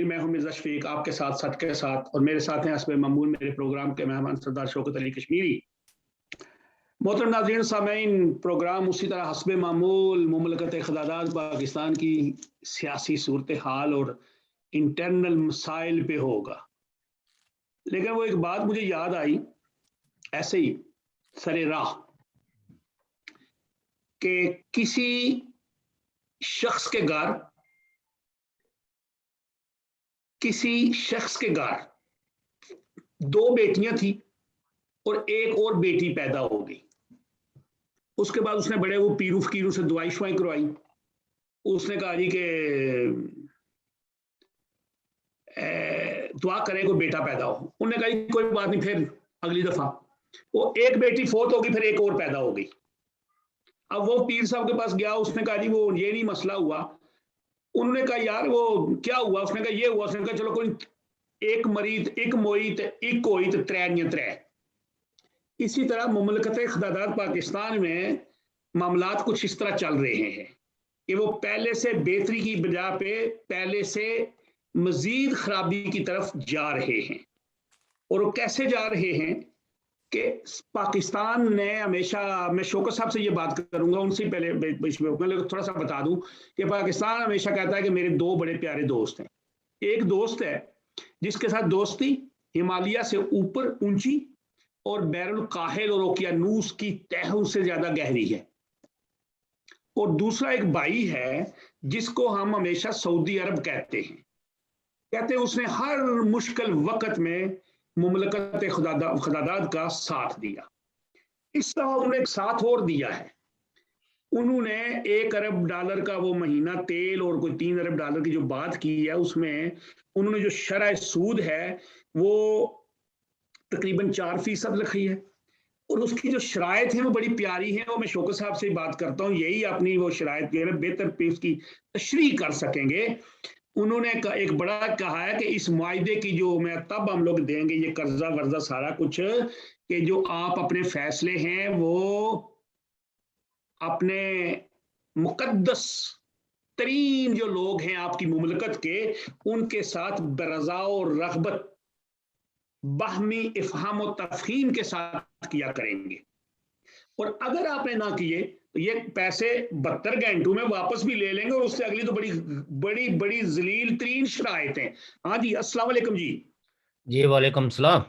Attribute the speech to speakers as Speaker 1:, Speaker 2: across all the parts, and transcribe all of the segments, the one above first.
Speaker 1: میں ہوں مرزا شفیق، آپ کے ساتھ سٹ کے ساتھ، اور میرے ساتھ ہیں حسب معمول میرے پروگرام کے مہمان سردار شوکت علی کشمیری۔ محترم ناظرین سامعین، پروگرام اسی طرح حسب معمول مملکت خداداد پاکستان کی سیاسی صورتحال اور انٹرنل مسائل پہ ہوگا، لیکن وہ ایک بات مجھے یاد آئی ایسے ہی سر راہ کہ کسی شخص کے گھر دو بیٹیاں تھیں اور ایک اور بیٹی پیدا ہو گئی۔ اس کے بعد اس نے بڑے وہ پیرو فقیروں سے دعائیں شوائیں کروائی۔ اس نے کہا جی کہ دعا کریں کوئی بیٹا پیدا ہو۔ انہوں نے کہا جی کوئی بات نہیں، پھر اگلی دفعہ وہ ایک بیٹی فوت ہوگی، پھر ایک اور پیدا ہو گئی۔ اب وہ پیر صاحب کے پاس گیا، اس نے کہا جی وہ یہ نہیں مسئلہ ہوا۔ انہوں نے کہا یار وہ کیا ہوا؟ اس نے کہا یہ ہوا۔ اس نے کہا چلو کوئی ایک مریض ایک موئی ایک ہوئی تو ترے۔ اسی طرح مملکت خداداد پاکستان میں معاملات کچھ اس طرح چل رہے ہیں کہ وہ پہلے سے بہتری کی بجا پہ پہلے سے مزید خرابی کی طرف جا رہے ہیں۔ اور وہ کیسے جا رہے ہیں کہ پاکستان نے ہمیشہ، میں شوکت صاحب سے یہ بات کروں گا، ان سے پہلے میں تھوڑا سا بتا دوں کہ پاکستان ہمیشہ کہتا ہے کہ میرے دو بڑے پیارے دوست ہیں۔ ایک دوست ہے جس کے ساتھ دوستی ہمالیہ سے اوپر اونچی اور بحر الکاہل اور اوقیانوس کی تہوں سے زیادہ گہری ہے، اور دوسرا ایک بھائی ہے جس کو ہم ہمیشہ سعودی عرب کہتے ہیں اس نے ہر مشکل وقت میں مملکت خداداد کا ساتھ دیا۔ اس طرح انہوں نے ایک ساتھ اور دیا ہے، انہوں نے $1 ارب کا وہ مہینہ تیل اور کوئی $3 ارب کی جو بات کی ہے، اس میں انہوں نے جو شرح سود ہے وہ تقریباً 4% لکھی ہے، اور اس کی جو شرائط ہیں وہ بڑی پیاری ہیں۔ وہ میں شوکت صاحب سے بات کرتا ہوں، یہی اپنی وہ شرائط جو ہے بہتر پیش کی تشریح کر سکیں گے۔ انہوں نے ایک بڑا کہا ہے کہ اس معاہدے کی جو میں تب ہم لوگ دیں گے یہ قرضہ ورزہ سارا کچھ، کہ جو آپ اپنے فیصلے ہیں وہ اپنے مقدس ترین جو لوگ ہیں آپ کی مملکت کے، ان کے ساتھ برضا اور رغبت باہمی افہام و تفہیم کے ساتھ کیا کریں گے، اور اگر آپ نے نہ کیے تو یہ پیسے 72 گھنٹوں میں واپس بھی لے لیں گے، اور اس سے اگلی تو بڑی ذلیل ترین شرائط ہیں۔ ہاں جی، السلام علیکم جی۔
Speaker 2: جی وعلیکم السلام۔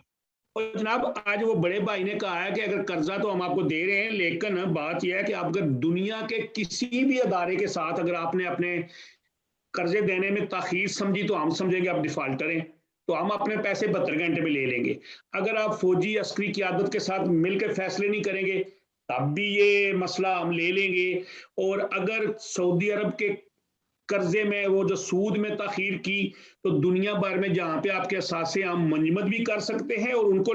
Speaker 1: اور جناب آج وہ بڑے بھائی نے کہا ہے کہ اگر قرضہ تو ہم آپ کو دے رہے ہیں، لیکن بات یہ ہے کہ آپ اگر دنیا کے کسی بھی ادارے کے ساتھ اگر آپ نے اپنے قرضے دینے میں تاخیر سمجھی تو ہم سمجھیں گے آپ ڈیفالٹر ہیں، تو ہم اپنے پیسے 72 گھنٹے میں لے لیں گے۔ اگر آپ فوجی عسکری قیادت کے ساتھ مل کے فیصلے نہیں کریں گے تب بھی یہ مسئلہ ہم لے لیں گے، اور اگر سعودی عرب کے قرضے میں وہ جو سود میں تاخیر کی تو دنیا بھر میں جہاں پہ آپ کے اثاثے ہم منجمد بھی کر سکتے ہیں اور ان کو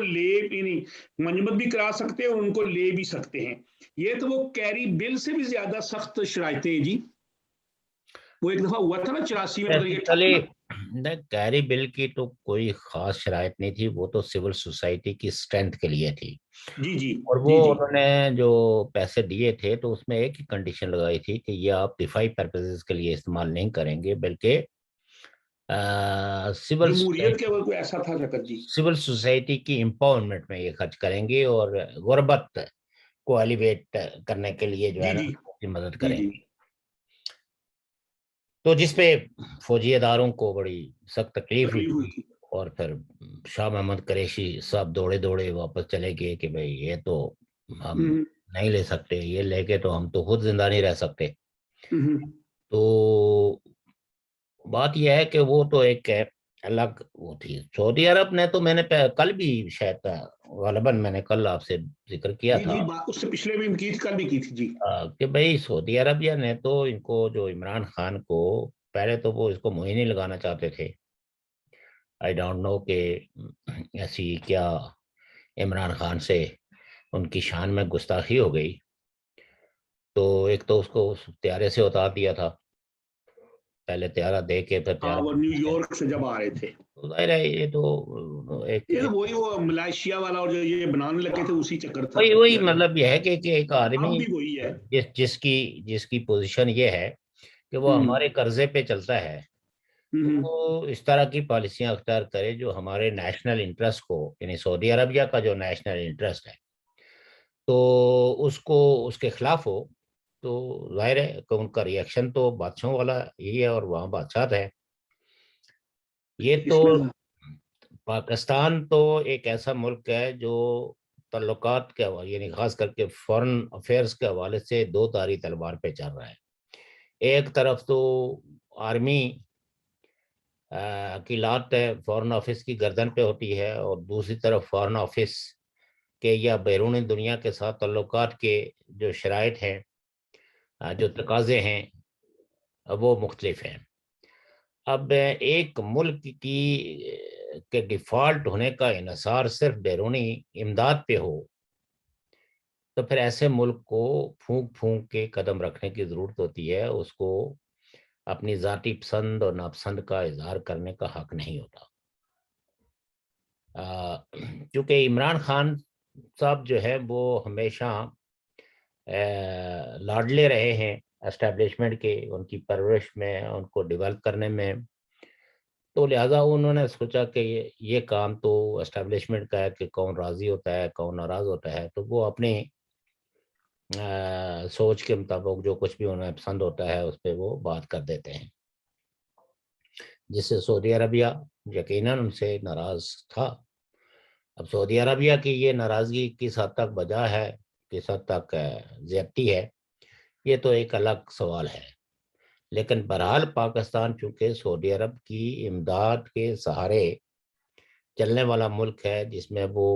Speaker 1: منجمد بھی کرا سکتے ہیں اور ان کو لے بھی سکتے ہیں۔ یہ تو وہ کیری بل سے بھی زیادہ سخت شرائطیں ہیں جی۔ وہ ایک دفعہ ہوا تھا نا 84 میں،
Speaker 2: کیری بل کی تو کوئی خاص شرائط نہیں تھی، وہ تو سول سوسائٹی کی اسٹرینتھ کے لیے تھی۔
Speaker 1: جی
Speaker 2: اور وہ انہوں نے جو پیسے دیے تھے تو اس میں ایک ہی کنڈیشن لگائی تھی کہ یہ آپ دفاعی پرپزز کے لیے استعمال نہیں کریں گے، بلکہ سول سوسائٹی کی امپاورمنٹ میں یہ خرچ کریں گے اور غربت کو ایلیویٹ کرنے کے لیے جو ہے نا مدد کریں گے۔ تو جس پہ فوجی اداروں کو بڑی سخت تکلیف ہوئی، اور پھر شاہ محمد قریشی صاحب دوڑے واپس چلے گئے کہ بھئی یہ تو ہم نہیں لے سکتے، یہ لے کے تو ہم تو خود زندہ نہیں رہ سکتے۔ تو بات یہ ہے کہ وہ تو ایک الگ وہ تھی۔ سعودی عرب نے تو میں نے کل بھی شاید غالباً میں نے کل آپ سے ذکر کیا تھا،
Speaker 1: اس سے پچھلے بھی کل بھی کی تھی جی،
Speaker 2: کہ بھئی سعودی عربیہ نے تو ان کو جو عمران خان کو پہلے تو وہ اس کو مہین نہیں لگانا چاہتے تھے۔ آئی ڈونٹ نو کہ ایسی کیا عمران خان سے ان کی شان میں گستاخی ہو گئی، تو ایک تو اس کو طیارے سے اتار دیا تھا، پہلے طیارہ دے کے پھر طیارہ
Speaker 1: وہ نیو یارک سے جب آ رہے تھے،
Speaker 2: ظاہر ہے یہ تو ایک
Speaker 1: وہی وہ ملائیشیا والا اور جو یہ بنانے لگے تھے اسی چکر تھا۔
Speaker 2: وہی مطلب یہ ہے کہ ایک آدمی جس کی پوزیشن یہ ہے کہ وہ ہمارے قرضے پہ چلتا ہے، تو اس طرح کی پالیسیاں اختیار کرے جو ہمارے نیشنل انٹرسٹ کو، یعنی سعودی عربیہ کا جو نیشنل انٹرسٹ ہے تو اس کو اس کے خلاف ہو، تو ظاہر ہے کہ ان کا ریئیکشن تو بادشاہوں والا یہی ہے، اور وہاں بادشاہ ہے. یہ تو
Speaker 1: اس میں
Speaker 2: پاکستان تو ایک ایسا ملک ہے جو تعلقات کے حوالے، یعنی خاص کر کے فورن افیئرس کے حوالے سے دو دھاری تلوار پہ چل رہا ہے. ایک طرف تو آرمی کی لات فورن آفس کی گردن پہ ہوتی ہے، اور دوسری طرف فورن آفس کے یا بیرون دنیا کے ساتھ تعلقات کے جو شرائط ہیں، جو تقاضے ہیں، وہ مختلف ہیں. اب ایک ملک کی کے ڈیفالٹ ہونے کا انحصار صرف بیرونی امداد پہ ہو تو پھر ایسے ملک کو پھونک پھونک کے قدم رکھنے کی ضرورت ہوتی ہے. اس کو اپنی ذاتی پسند اور ناپسند کا اظہار کرنے کا حق نہیں ہوتا. کیونکہ عمران خان صاحب جو ہے وہ ہمیشہ لاڈلے رہے ہیں اسٹیبلشمنٹ کے، ان کی پرورش میں، ان کو ڈیولپ کرنے میں. تو لہٰذا انہوں نے سوچا کہ یہ کام تو اسٹیبلشمنٹ کا ہے کہ کون راضی ہوتا ہے کون ناراض ہوتا ہے، تو وہ اپنی سوچ کے مطابق جو کچھ بھی انہیں پسند ہوتا ہے اس پہ وہ بات کر دیتے ہیں، جس سے سعودی عربیہ یقیناً ان سے ناراض تھا. اب سعودی عربیہ کی یہ ناراضگی کس حد تک وجہ ہے، کس حد تک زیادتی ہے، یہ تو ایک الگ سوال ہے. لیکن بہرحال پاکستان چونکہ سعودی عرب کی امداد کے سہارے چلنے والا ملک ہے، جس میں وہ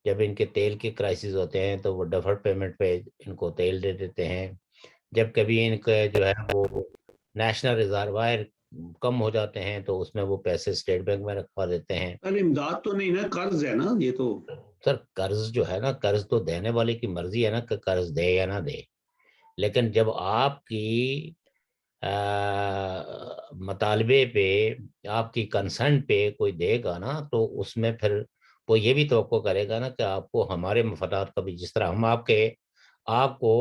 Speaker 2: جب ان کے تیل کے کرائسس ہوتے ہیں تو وہ ڈیفرڈ پیمنٹ پہ ان کو تیل دے دیتے ہیں. جب کبھی ان کے جو ہے وہ نیشنل ریزروائر کم ہو جاتے ہیں تو اس میں وہ پیسے اسٹیٹ بینک میں رکھوا دیتے ہیں.
Speaker 1: ارے امداد تو نہیں نا، قرض ہے نا یہ تو.
Speaker 2: سر قرض جو ہے نا، قرض تو دینے والے کی مرضی ہے نا کہ قرض دے یا نہ دے. لیکن جب آپ کی مطالبے پہ، آپ کی کنسرن پہ کوئی دے گا نا، تو اس میں پھر وہ یہ بھی توقع کرے گا نا کہ آپ کو ہمارے مفادات کا بھی، جس طرح ہم آپ کو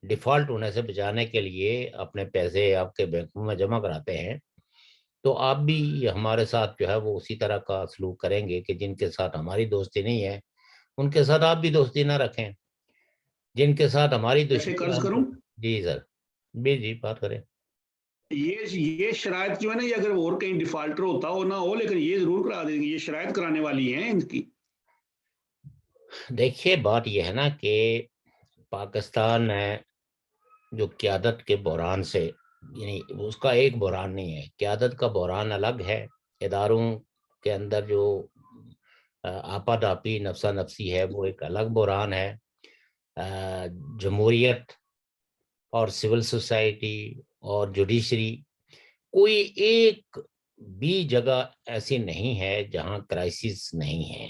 Speaker 2: ڈیفالٹ ہونے سے بچانے کے لیے اپنے پیسے آپ کے بینکوں میں جمع کراتے ہیں، تو آپ بھی ہمارے ساتھ جو ہے وہ اسی طرح کا سلوک کریں گے کہ جن کے ساتھ ہماری دوستی نہیں ہے ان کے ساتھ آپ بھی دوستی نہ رکھیں، جن کے ساتھ ہماری
Speaker 1: ایسے
Speaker 2: دشمنی
Speaker 1: قرض
Speaker 2: ہے
Speaker 1: کروں،
Speaker 2: جی سر. جی بات کریں.
Speaker 1: یہ شرائط جو ہے نا، یہ اگر اور کہیں ڈیفالٹر ہوتا ہو نہ ہو، لیکن یہ ضرور کرا دیں گے، یہ شرائط کرانے والی ہیں ان کی.
Speaker 2: دیکھیے بات یہ ہے نا کہ پاکستان ہے جو قیادت کے بحران سے، یعنی اس کا ایک بحران نہیں ہے، قیادت کا بحران الگ ہے. اداروں کے اندر جو آپا داپی نفسا نفسی ہے وہ ایک الگ بحران ہے. جمہوریت اور سول سوسائٹی اور جوڈیشری، کوئی ایک بھی جگہ ایسی نہیں ہے جہاں کرائسس نہیں ہے.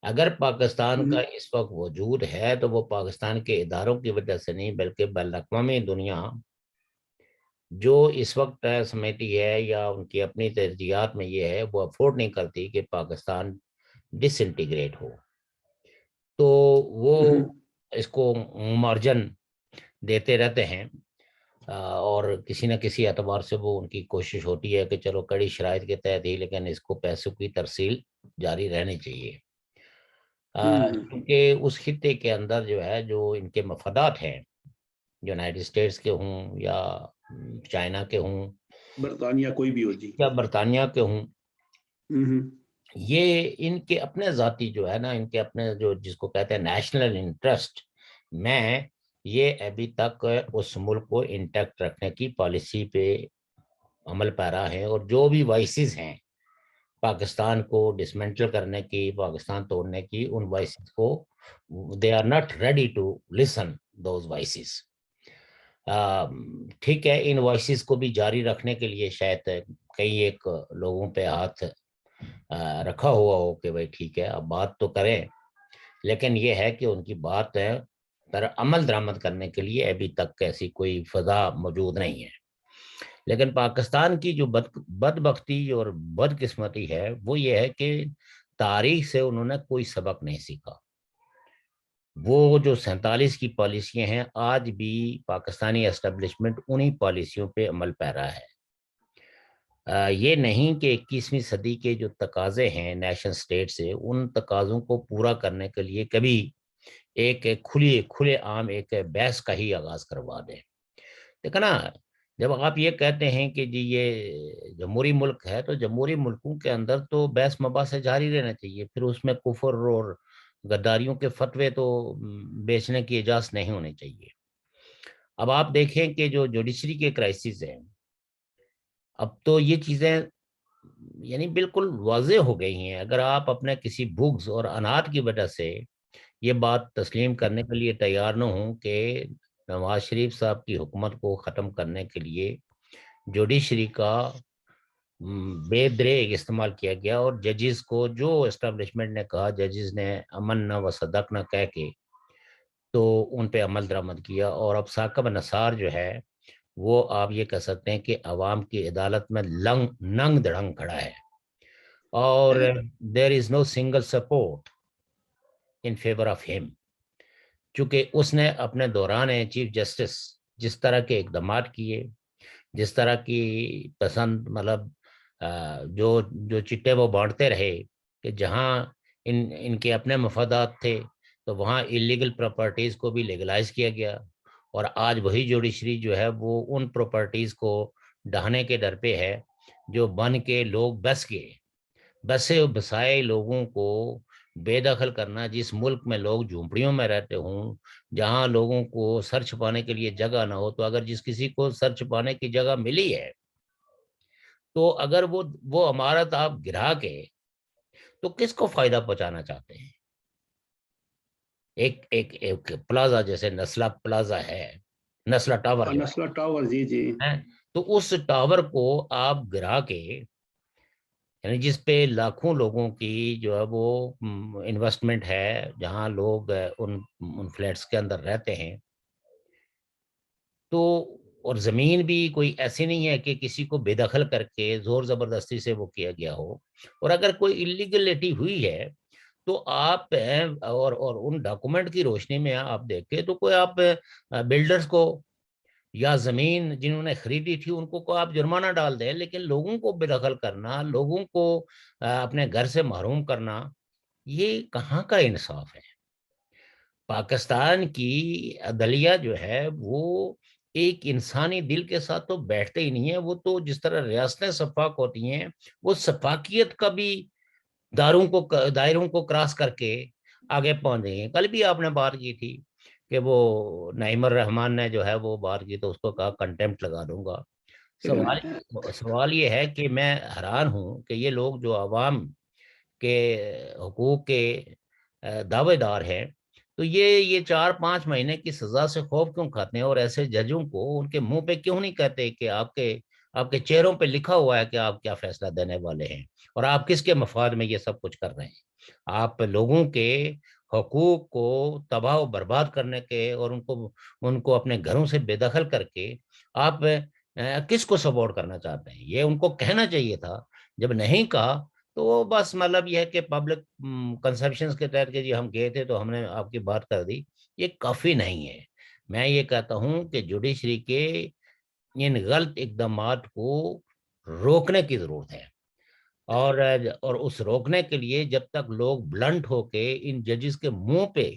Speaker 2: اگر پاکستان کا اس وقت وجود ہے تو وہ پاکستان کے اداروں کی وجہ سے نہیں، بلکہ بین الاقوامی دنیا جو اس وقت سمیٹی ہے یا ان کی اپنی ترجیحات میں یہ ہے، وہ افورڈ نہیں کرتی کہ پاکستان ڈس انٹیگریٹ ہو، تو وہ اس کو مارجن دیتے رہتے ہیں. اور کسی نہ کسی اعتبار سے وہ ان کی کوشش ہوتی ہے کہ چلو کڑی شرائط کے تحت ہی، لیکن اس کو پیسوں کی ترسیل جاری رہنی چاہیے. کیونکہ اس خطے کے اندر جو ہے جو ان کے مفادات ہیں، یونائٹڈ اسٹیٹس کے ہوں یا چائنا کے ہوں
Speaker 1: برطانیہ کوئی بھی ہو جی.
Speaker 2: یا برطانیہ کے ہوں، یہ ان کے اپنے ذاتی جو ہے نا، ان کے اپنے جو جس کو کہتے ہیں نیشنل انٹرسٹ میں، یہ ابھی تک اس ملک کو انٹیکٹ رکھنے کی پالیسی پہ عمل پیرا ہے. اور جو بھی وائسز ہیں پاکستان کو ڈسمنٹل کرنے کی، پاکستان توڑنے کی، ان وائسز کو they are not ready to listen those voices. ٹھیک ہے، ان وائسز کو بھی جاری رکھنے کے لیے شاید کئی ایک لوگوں پہ ہاتھ رکھا ہوا ہو کہ بھائی ٹھیک ہے اب بات تو کریں، لیکن یہ ہے کہ ان کی بات پر عمل درآمد کرنے کے لیے ابھی تک ایسی کوئی فضا موجود نہیں ہے. لیکن پاکستان کی جو بدبختی اور بدقسمتی ہے وہ یہ ہے کہ تاریخ سے انہوں نے کوئی سبق نہیں سیکھا. وہ جو 47 کی پالیسیاں ہیں، آج بھی پاکستانی اسٹیبلشمنٹ انہی پالیسیوں پہ عمل پیرا ہے. یہ نہیں کہ 21ویں صدی کے جو تقاضے ہیں نیشن سٹیٹ سے، ان تقاضوں کو پورا کرنے کے لیے کبھی ایک کھلے عام ایک بحث کا ہی آغاز کروا دیں. دیکھا نا، جب آپ یہ کہتے ہیں کہ جی یہ جمہوری ملک ہے، تو جمہوری ملکوں کے اندر تو بحث مباحث جاری رہنا چاہیے، پھر اس میں کفر اور غداریوں کے فتوے تو بیچنے کی اجازت نہیں ہونی چاہیے. اب آپ دیکھیں کہ جو جوڈیشری کے کرائسس ہیں، اب تو یہ چیزیں یعنی بالکل واضح ہو گئی ہیں. اگر آپ اپنے کسی بغض اور انات کی وجہ سے یہ بات تسلیم کرنے کے لیے تیار نہ ہوں کہ نواز شریف صاحب کی حکومت کو ختم کرنے کے لیے جوڈیشری کا بے دریغ استعمال کیا گیا، اور ججز کو جو اسٹیبلشمنٹ نے کہا، ججز نے امن نہ و صدق نہ کہہ کے تو ان پہ عمل درآمد کیا. اور اب ثاقب نثار جو ہے وہ آپ یہ کہہ سکتے ہیں کہ عوام کی عدالت میں ننگ دڑنگ کھڑا ہے، اور there is no single support in favour of him. چونکہ اس نے اپنے دوران چیف جسٹس جس طرح کے اقدامات کیے، جس طرح کی پسند مطلب جو جو چٹے وہ بانٹتے رہے کہ جہاں ان کے اپنے مفادات تھے تو وہاں ایلیگل پراپرٹیز کو بھی لیگلائز کیا گیا. اور آج وہی جوڈیشری جو ہے وہ ان پراپرٹیز کو ڈھانے کے ڈر پہ ہے جو بن کے لوگ بس گئے، بسے بسائے لوگوں کو بے دخل کرنا. جس ملک میں لوگ جھونپڑیوں میں رہتے ہوں، جہاں لوگوں کو سر چھپانے کے لیے جگہ نہ ہو، تو اگر جس کسی کو سر چھپانے کی جگہ ملی ہے تو اگر وہ عمارت آپ گرا کے تو کس کو فائدہ پہنچانا چاہتے ہیں؟ ایک پلازا جیسے نسلہ پلازا ہے، نسلہ ٹاور جو
Speaker 1: نسلہ ٹاور، جی جی.
Speaker 2: ہے، تو اس ٹاور کو آپ گرا کے، یعنی جس پہ لاکھوں لوگوں کی جو ہے وہ انویسٹمنٹ ہے، جہاں لوگ ان فلیٹس کے اندر رہتے ہیں، تو اور زمین بھی کوئی ایسی نہیں ہے کہ کسی کو بے دخل کر کے زور زبردستی سے وہ کیا گیا ہو. اور اگر کوئی انلیگلٹی ہوئی ہے تو آپ اور ان ڈاکومنٹ کی روشنی میں آپ دیکھیں تو کوئی آپ بلڈرز کو یا زمین جنہوں نے خریدی تھی ان کو آپ جرمانہ ڈال دیں، لیکن لوگوں کو بے دخل کرنا، لوگوں کو اپنے گھر سے محروم کرنا، یہ کہاں کا انصاف ہے؟ پاکستان کی عدلیہ جو ہے وہ ایک انسانی دل کے ساتھ تو بیٹھتے ہی نہیں ہے. وہ تو جس طرح ریاستیں شفاق ہوتی ہیں، وہ شفاقیت کا بھی دائروں کو کراس کر کے آگے پہنچ گئی ہیں. کل بھی آپ نے بات کی تھی کہ وہ نعیم الرحمان نے جو ہے وہ بات کی تو اس کو کہا کنٹمپٹ لگا دوں گا. سوال یہ ہے کہ میں حیران ہوں کہ یہ لوگ جو عوام کے حقوق کے دعوے دار ہیں، تو یہ 4-5 مہینے کی سزا سے خوف کیوں کھاتے ہیں؟ اور ایسے ججوں کو ان کے منہ پہ کیوں نہیں کہتے کہ آپ کے چہروں پہ لکھا ہوا ہے کہ آپ کیا فیصلہ دینے والے ہیں اور آپ کس کے مفاد میں یہ سب کچھ کر رہے ہیں؟ آپ لوگوں کے حقوق کو تباہ و برباد کرنے کے اور ان کو اپنے گھروں سے بے دخل کر کے آپ کس کو سپورٹ کرنا چاہتے ہیں؟ یہ ان کو کہنا چاہیے تھا. جب نہیں کہا تو وہ بس مطلب یہ ہے کہ پبلک کنسپشنز کے تحت کہ جی ہم گئے تھے تو ہم نے آپ کی بات کر دی، یہ کافی نہیں ہے. میں یہ کہتا ہوں کہ جوڈیشری کے ان غلط اقدامات کو روکنے کی ضرورت ہے. اور اس روکنے کے لیے جب تک لوگ بلنٹ ہو کے ان ججز کے منہ پہ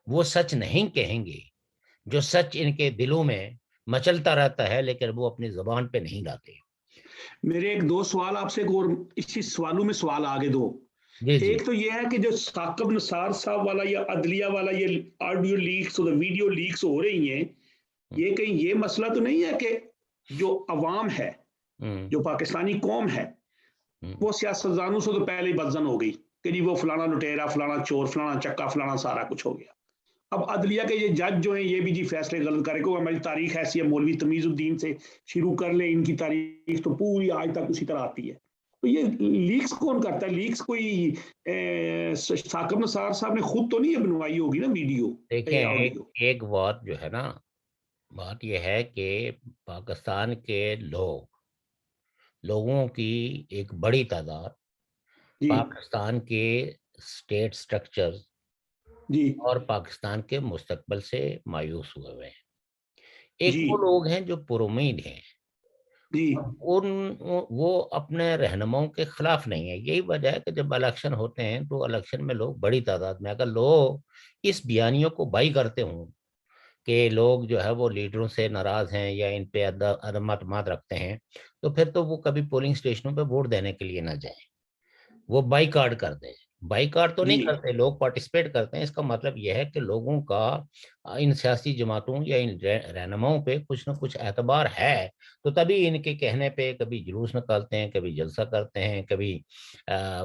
Speaker 2: وہ سچ نہیں کہیں گے، جو سچ ان کے دلوں میں مچلتا رہتا ہے لیکن وہ اپنی زبان پہ نہیں لاتے.
Speaker 1: میرے ایک دو سوال آپ سے، اور اسی سوالوں میں سوال آگے دو.
Speaker 2: جی جی
Speaker 1: ایک تو یہ ہے کہ جو ثاقب نثار صاحب والا یا عدلیہ والا یہ آڈیو لیکس اور ویڈیو لیکس ہو رہی ہیں، یہ کہیں یہ مسئلہ تو نہیں ہے کہ جو عوام ہے، جو پاکستانی قوم ہے، وہ سیاستدانوں سے تو پہلے ہی بدزن ہو گئی کہ جی وہ فلانا لٹیرا، فلانا چور، فلانا چکا، فلانا سارا کچھ ہو گیا. اب عدلیہ کے یہ جج جو ہیں یہ بھی جی فیصلے غلط کرے کو ہماری تاریخ ایسی ہے، مولوی تمیز الدین سے شروع کر لیں، ان کی تاریخ تو پوری آج تک اسی طرح آتی ہے. تو یہ لیکس کون کرتا ہے؟ لیکس کوئی ثاقب نثار صاحب نے خود تو نہیں بنوائی ہوگی نا ویڈیو
Speaker 2: دیکھیں،
Speaker 1: آڈیو.
Speaker 2: ایک بات جو ہے نا، بات یہ ہے کہ پاکستان کے لوگوں کی ایک بڑی تعداد
Speaker 1: جی
Speaker 2: پاکستان کے اسٹیٹ سٹرکچر
Speaker 1: جی
Speaker 2: اور پاکستان کے مستقبل سے مایوس ہوئے ہوئے ہیں. ایک
Speaker 1: جی
Speaker 2: وہ لوگ ہیں جو پر امید ہیں
Speaker 1: جی
Speaker 2: وہ اپنے رہنماؤں کے خلاف نہیں ہے. یہی وجہ ہے کہ جب الیکشن ہوتے ہیں تو الیکشن میں لوگ بڑی تعداد میں، اگر لوگ اس بیانیوں کو بائی کرتے ہوں کہ لوگ جو ہے وہ لیڈروں سے ناراض ہیں یا ان پہ عدم اعتماد رکھتے ہیں، تو پھر تو وہ کبھی پولنگ اسٹیشنوں پہ ووٹ دینے کے لیے نہ جائیں، وہ بائی کارڈ کر دیں. بائی کارڈ تو نہیں
Speaker 1: جی
Speaker 2: کرتے، لوگ پارٹیسپیٹ کرتے ہیں. اس کا مطلب یہ ہے کہ لوگوں کا ان سیاسی جماعتوں یا ان رہنماؤں پہ کچھ نہ کچھ اعتبار ہے، تو تبھی ان کے کہنے پہ کبھی جلوس نکالتے ہیں، کبھی جلسہ کرتے ہیں، کبھی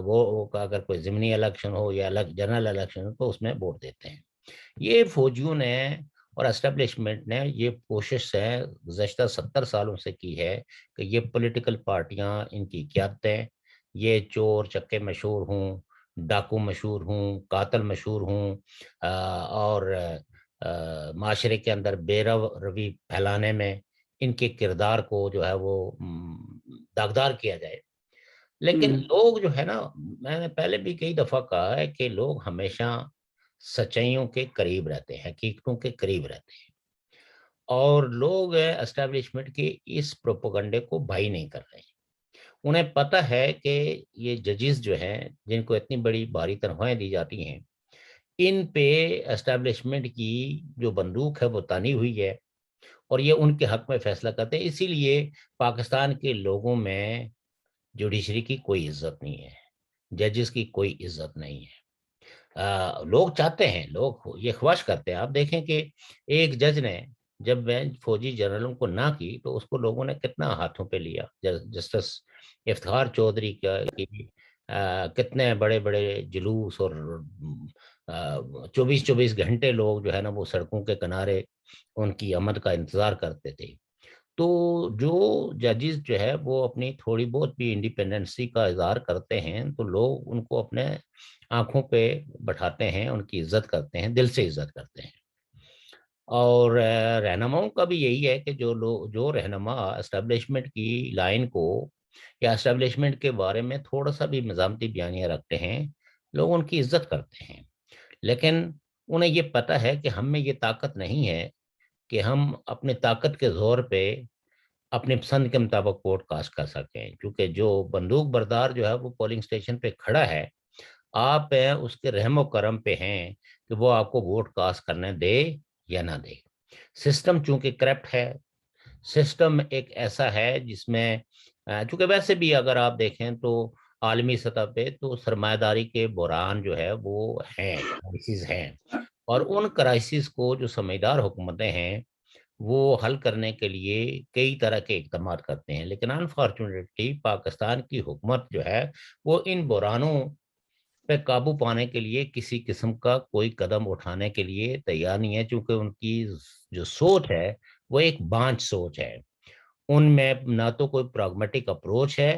Speaker 2: وہ اگر کوئی ضمنی الیکشن ہو یا جنرل الیکشن ہو تو اس میں ووٹ دیتے ہیں. یہ فوجیوں نے اور اسٹیبلشمنٹ نے یہ کوشش ہے گزشتہ 70 سالوں سے کی ہے کہ یہ پولیٹیکل پارٹیاں، ان کی قیادتیں، یہ چور چکے مشہور ہوں، ڈاکو مشہور ہوں، قاتل مشہور ہوں، اور معاشرے کے اندر بے روی پھیلانے میں ان کے کردار کو جو ہے وہ داغدار کیا جائے. لیکن
Speaker 1: ہوں
Speaker 2: لوگ جو ہے نا، میں نے پہلے بھی کئی دفعہ کہا ہے کہ لوگ ہمیشہ سچائیوں کے قریب رہتے ہیں، حقیقتوں کے قریب رہتے ہیں، اور لوگ اسٹیبلشمنٹ کے اس پروپیگنڈے کو بھائی نہیں کر رہے ہیں. انہیں پتہ ہے کہ یہ ججز جو ہیں جن کو اتنی بڑی بھاری تنخواہیں دی جاتی ہیں، ان پہ اسٹیبلشمنٹ کی جو بندوق ہے وہ تانی ہوئی ہے، اور یہ ان کے حق میں فیصلہ کرتے ہیں. اسی لیے پاکستان کے لوگوں میں جوڈیشری کی کوئی عزت نہیں ہے، ججز کی کوئی عزت نہیں ہے. لوگ چاہتے ہیں، لوگ یہ خواہش کرتے ہیں. آپ دیکھیں کہ ایک جج نے جب بینچ فوجی جنرلوں کو نہ کی تو اس کو لوگوں نے کتنا ہاتھوں پہ لیا. جسٹس افتخار چودھری کا کی کتنے بڑے بڑے جلوس، اور 24 گھنٹے لوگ جو ہے نا وہ سڑکوں کے کنارے ان کی آمد کا انتظار کرتے تھے. تو جو ججز جو ہے وہ اپنی تھوڑی بہت بھی انڈیپینڈنسی کا اظہار کرتے ہیں تو لوگ ان کو اپنے آنکھوں پہ بٹھاتے ہیں، ان کی عزت کرتے ہیں، دل سے عزت کرتے ہیں. اور رہنماؤں کا بھی یہی ہے کہ جو رہنما اسٹیبلشمنٹ کی لائن کو یا اسٹیبلشمنٹ کے بارے میں تھوڑا سا بھی مزاحمتی بیانیہ رکھتے ہیں، لوگ ان کی عزت کرتے ہیں. لیکن انہیں یہ پتہ ہے کہ ہم میں یہ طاقت نہیں ہے کہ ہم اپنی طاقت کے زور پہ اپنی پسند کے مطابق ووٹ کاسٹ کر سکیں، کیونکہ جو بندوق بردار جو ہے وہ پولنگ اسٹیشن پہ کھڑا ہے، آپ اس کے رحم و کرم پہ ہیں کہ وہ آپ کو ووٹ کاسٹ کرنے دے یا نہ دے. سسٹم چونکہ کرپٹ ہے، سسٹم ایک ایسا ہے جس میں چونکہ ویسے بھی اگر آپ دیکھیں تو عالمی سطح پہ تو سرمایہ داری کے بحران جو ہے وہ ہیں، کرائسس ہیں، اور ان کرائسس کو جو سمجھدار حکومتیں ہیں وہ حل کرنے کے لیے کئی طرح کے اقدامات کرتے ہیں. لیکن انفارچونیٹلی پاکستان کی حکومت جو ہے وہ ان بحرانوں پہ قابو پانے کے لیے کسی قسم کا کوئی قدم اٹھانے کے لیے تیار نہیں ہے، چونکہ ان کی جو سوچ ہے وہ ایک بانج سوچ ہے. ان میں نہ تو کوئی پراگمیٹک اپروچ ہے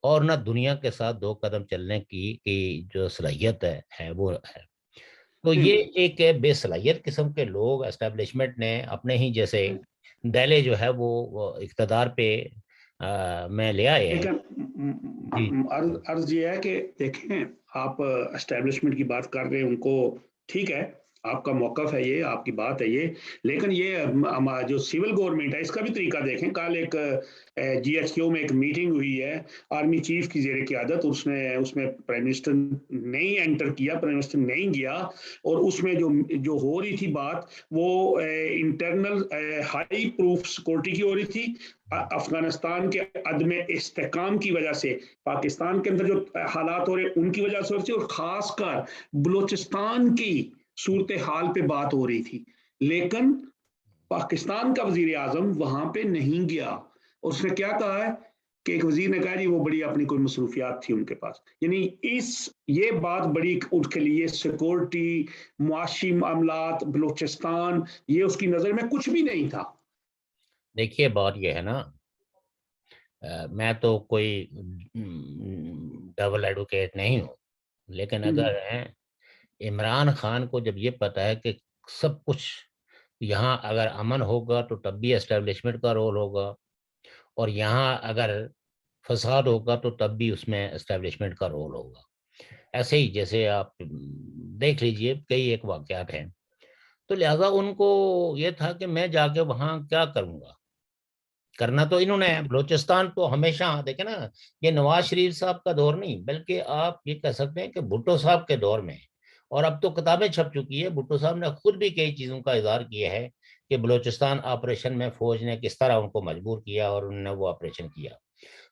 Speaker 2: اور نہ دنیا کے ساتھ دو قدم چلنے کی جو صلاحیت ہے وہ ہے. تو
Speaker 1: ہوں
Speaker 2: یہ ایک بے صلاحیت قسم کے لوگ اسٹیبلشمنٹ نے اپنے ہی جیسے دہلے جو ہے وہ اقتدار پہ میں لے آئے ہیں. جی
Speaker 1: لیکن عرض یہ ہے کہ دیکھیں، آپ اسٹیبلشمنٹ کی بات کر رہے ہیں، ان کو ٹھیک ہے، آپ کا موقف ہے یہ، آپ کی بات ہے یہ، لیکن یہ جو سول گورنمنٹ ہے اس کا بھی طریقہ دیکھیں. کل ایک GHQ میں ایک میٹنگ ہوئی ہے آرمی چیف کی زیر قیادت، اس میں پرائم منسٹر نہیں انٹر کیا، پرائم منسٹر نہیں گیا، اور اس میں جو ہو رہی تھی بات وہ انٹرنل ہائی پروف سیکورٹی کی ہو رہی تھی. افغانستان کے عدم استحکام کی وجہ سے پاکستان کے اندر جو حالات ہو رہے ان کی وجہ سے ہو رہی تھی، اور خاص کر بلوچستان کی صورتحال پہ بات ہو رہی تھی. لیکن پاکستان کا وزیر اعظم وہاں پہ نہیں گیا، اور اس نے کیا کہا ہے کہ ایک وزیر نے کہا جی وہ بڑی اپنی کوئی مصروفیات تھی ان کے پاس. یعنی یہ بات بڑی ان کے لیے سیکورٹی، معاشی معاملات، بلوچستان، یہ اس کی نظر میں کچھ بھی نہیں تھا.
Speaker 2: دیکھیے بات یہ ہے نا، میں تو کوئی ڈبل ایڈوکیٹ نہیں ہوں، لیکن اگر عمران خان کو جب یہ پتا ہے کہ سب کچھ یہاں اگر امن ہوگا تو تب بھی اسٹیبلشمنٹ کا رول ہوگا، اور یہاں اگر فساد ہوگا تو تب بھی اس میں اسٹیبلشمنٹ کا رول ہوگا. ایسے ہی جیسے آپ دیکھ لیجئے کئی ایک واقعات ہیں، تو لہذا ان کو یہ تھا کہ میں جا کے وہاں کیا کروں گا. کرنا تو انہوں نے بلوچستان تو ہمیشہ دیکھیں نا، یہ نواز شریف صاحب کا دور نہیں بلکہ آپ یہ کہہ سکتے ہیں کہ بھٹو صاحب کے دور میں، اور اب تو کتابیں چھپ چکی ہے، بھٹو صاحب نے خود بھی کئی چیزوں کا اظہار کیا ہے کہ بلوچستان آپریشن میں فوج نے کس طرح ان کو مجبور کیا اور انہوں نے وہ آپریشن کیا۔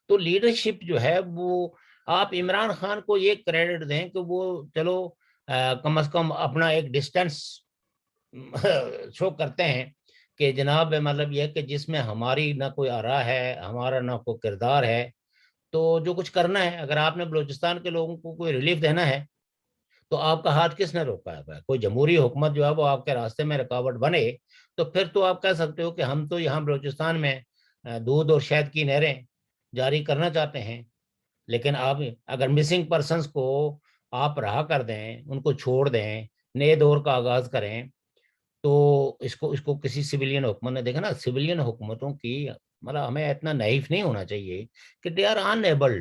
Speaker 2: تو لیڈرشپ جو ہے وہ، آپ عمران خان کو یہ کریڈٹ دیں کہ وہ چلو کم از کم اپنا ایک ڈسٹینس شو کرتے ہیں کہ جناب مطلب یہ کہ جس میں ہماری نہ کوئی آرا ہے، ہمارا نہ کوئی کردار ہے، تو جو کچھ کرنا ہے، اگر آپ نے بلوچستان کے لوگوں کو کوئی ریلیف دینا ہے تو آپ کا ہاتھ کس نے روکا ہے؟ کوئی جمہوری حکومت جو ہے وہ آپ کے راستے میں رکاوٹ بنے تو پھر تو آپ کہہ سکتے ہو کہ ہم تو یہاں بلوچستان میں دودھ اور شہد کی نہریں جاری کرنا چاہتے ہیں، لیکن آپ اگر مسنگ پرسنس کو آپ رہا کر دیں، ان کو چھوڑ دیں، نئے دور کا آغاز کریں، تو اس کو کسی سویلین حکومت نے دیکھا نا، سویلین حکومتوں کی مطلب ہمیں اتنا نائف نہیں ہونا چاہیے کہ they are enable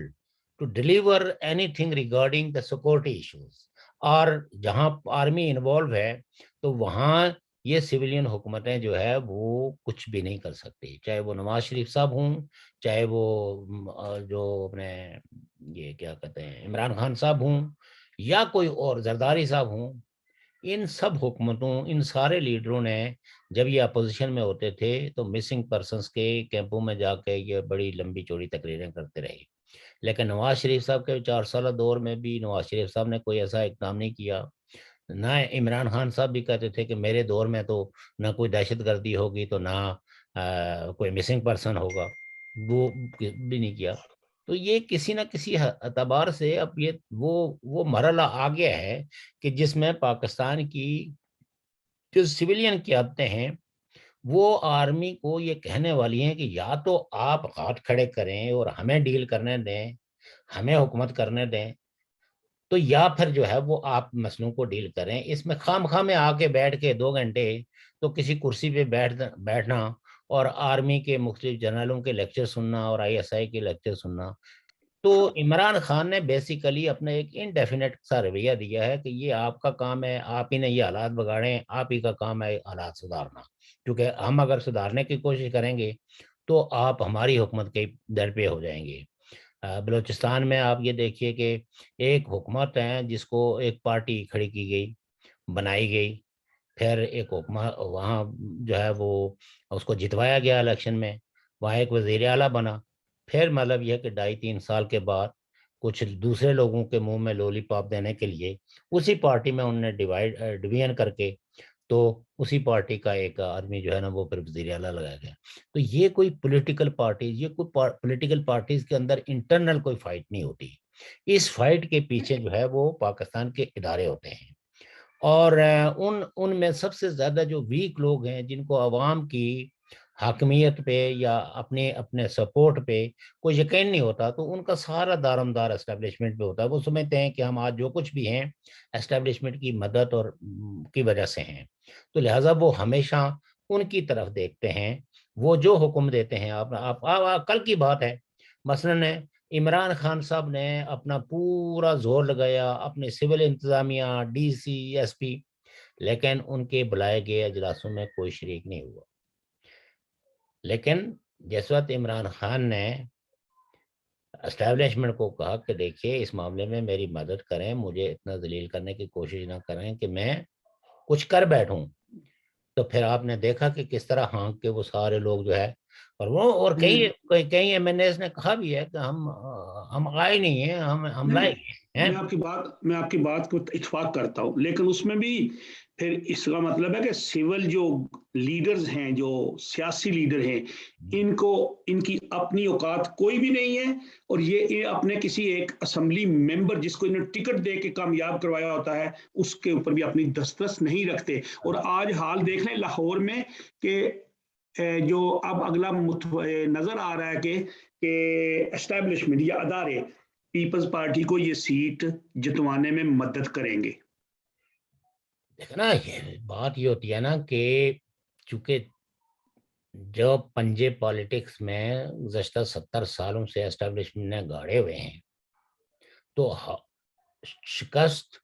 Speaker 2: to deliver anything regarding the security issues, اور جہاں آرمی انوالو ہے تو وہاں یہ سویلین حکومتیں جو ہے وہ کچھ بھی نہیں کر سکتی، چاہے وہ نواز شریف صاحب ہوں، چاہے وہ جو اپنے یہ کیا کہتے ہیں عمران خان صاحب ہوں، یا کوئی اور زرداری صاحب ہوں۔ ان سب حکومتوں، ان سارے لیڈروں نے جب یہ اپوزیشن میں ہوتے تھے تو مسنگ پرسنس کے کیمپوں میں جا کے یہ بڑی لمبی چوڑی تقریریں کرتے رہے، لیکن نواز شریف صاحب کے 4 سالہ دور میں بھی نواز شریف صاحب نے کوئی ایسا اقدام نہیں کیا۔ نہ عمران خان صاحب بھی کہتے تھے کہ میرے دور میں تو نہ کوئی دہشت گردی ہوگی تو نہ کوئی مسنگ پرسن ہوگا، وہ بھی نہیں کیا۔ تو یہ کسی نہ کسی اعتبار سے اب یہ وہ مرحلہ آ گیا ہے کہ جس میں پاکستان کی جو سویلین قیادتیں ہیں وہ آرمی کو یہ کہنے والی ہیں کہ یا تو آپ ہاتھ کھڑے کریں اور ہمیں ڈیل کرنے دیں، ہمیں حکومت کرنے دیں، تو یا پھر جو ہے وہ آپ مسئلوں کو ڈیل کریں۔ اس میں خام خواہ میں آ کے بیٹھ کے 2 گھنٹے تو کسی کرسی پہ بیٹھنا اور آرمی کے مختلف جنرلوں کے لیکچر سننا اور ISI کے لیکچر سننا، تو عمران خان نے بیسیکلی اپنا ایک انڈیفینٹ سا رویہ دیا ہے کہ یہ آپ کا کام ہے، آپ ہی نے یہ حالات بگاڑیں، آپ ہی کا کام ہے حالات سدھارنا، کیونکہ ہم اگر سدھارنے کی کوشش کریں گے تو آپ ہماری حکومت کے در پہ ہو جائیں گے۔ بلوچستان میں آپ یہ دیکھیے کہ ایک حکومت ہے جس کو ایک پارٹی کھڑی کی گئی، بنائی گئی، پھر ایک حکومت وہاں جو ہے وہ اس کو جتوایا گیا الیکشن میں، وہاں ایک وزیر اعلیٰ بنا، پھر مطلب یہ کہ 2.5-3 سال کے بعد کچھ دوسرے لوگوں کے منہ میں لولی پاپ دینے کے لیے اسی پارٹی میں انہوں نے ڈویژن کر کے تو اسی پارٹی کا ایک آدمی جو ہے نا وہ پھر وزیر اعلیٰ لگایا گیا۔ تو یہ کوئی پولیٹیکل پارٹی، یہ کوئی پولیٹیکل پارٹیز کے اندر انٹرنل کوئی فائٹ نہیں ہوتی، اس فائٹ کے پیچھے جو ہے وہ پاکستان کے ادارے ہوتے ہیں، اور ان میں سب سے زیادہ جو ویک لوگ ہیں جن کو عوام کی حاکمیت پہ یا اپنے سپورٹ پہ کوئی یقین نہیں ہوتا، تو ان کا سارا دارمدار اسٹیبلشمنٹ پہ ہوتا ہے، وہ سمجھتے ہیں کہ ہم آج جو کچھ بھی ہیں اسٹیبلشمنٹ کی مدد اور کی وجہ سے ہیں، تو لہٰذا وہ ہمیشہ ان کی طرف دیکھتے ہیں، وہ جو حکم دیتے ہیں۔ آپ کل کی بات ہے، مثلاً عمران خان صاحب نے اپنا پورا زور لگایا اپنے سول انتظامیہ، DC، SP، لیکن ان کے بلائے گئے اجلاسوں میں کوئی شریک نہیں ہوا۔ لیکن جس وقت عمران خان نے اسٹیبلشمنٹ کو کہا کہ دیکھیے اس معاملے میں میری مدد کریں، مجھے اتنا ذلیل کرنے کی کوشش نہ کریں کہ میں کچھ کر بیٹھوں، تو پھر آپ نے دیکھا کہ کس طرح ہانک کے وہ سارے لوگ جو ہے، اور کئی MNAs نے کہا بھی ہے کہ ہم آئے نہیں ہیں، ہم لائے ہیں۔
Speaker 1: میں آپ کی بات کو اتفاق کرتا ہوں، لیکن اس میں بھی پھر اس کا مطلب ہے کہ سول جو لیڈرز ہیں، جو سیاسی لیڈر ہیں، ان کی اپنی اوقات کوئی بھی نہیں ہے، اور یہ اپنے کسی ایک اسمبلی ممبر جس کو انہوں نے ٹکٹ دے کے کامیاب کروایا ہوتا ہے اس کے اوپر بھی اپنی دسترس نہیں رکھتے۔ اور آج حال دیکھ لیں لاہور میں کہ جو اب اگلا نظر آ رہا ہے کہ اسٹیبلشمنٹ یا ادارے پیپلز پارٹی کو یہ سیٹ جتوانے میں مدد کریں گے۔
Speaker 2: دیکھنا یہ بات یہ ہوتی ہے نا کہ چونکہ جو پنجے پالیٹکس میں گزشتہ 70 سالوں سے اسٹیبلشمنٹ نے گاڑے ہوئے ہیں، تو شکست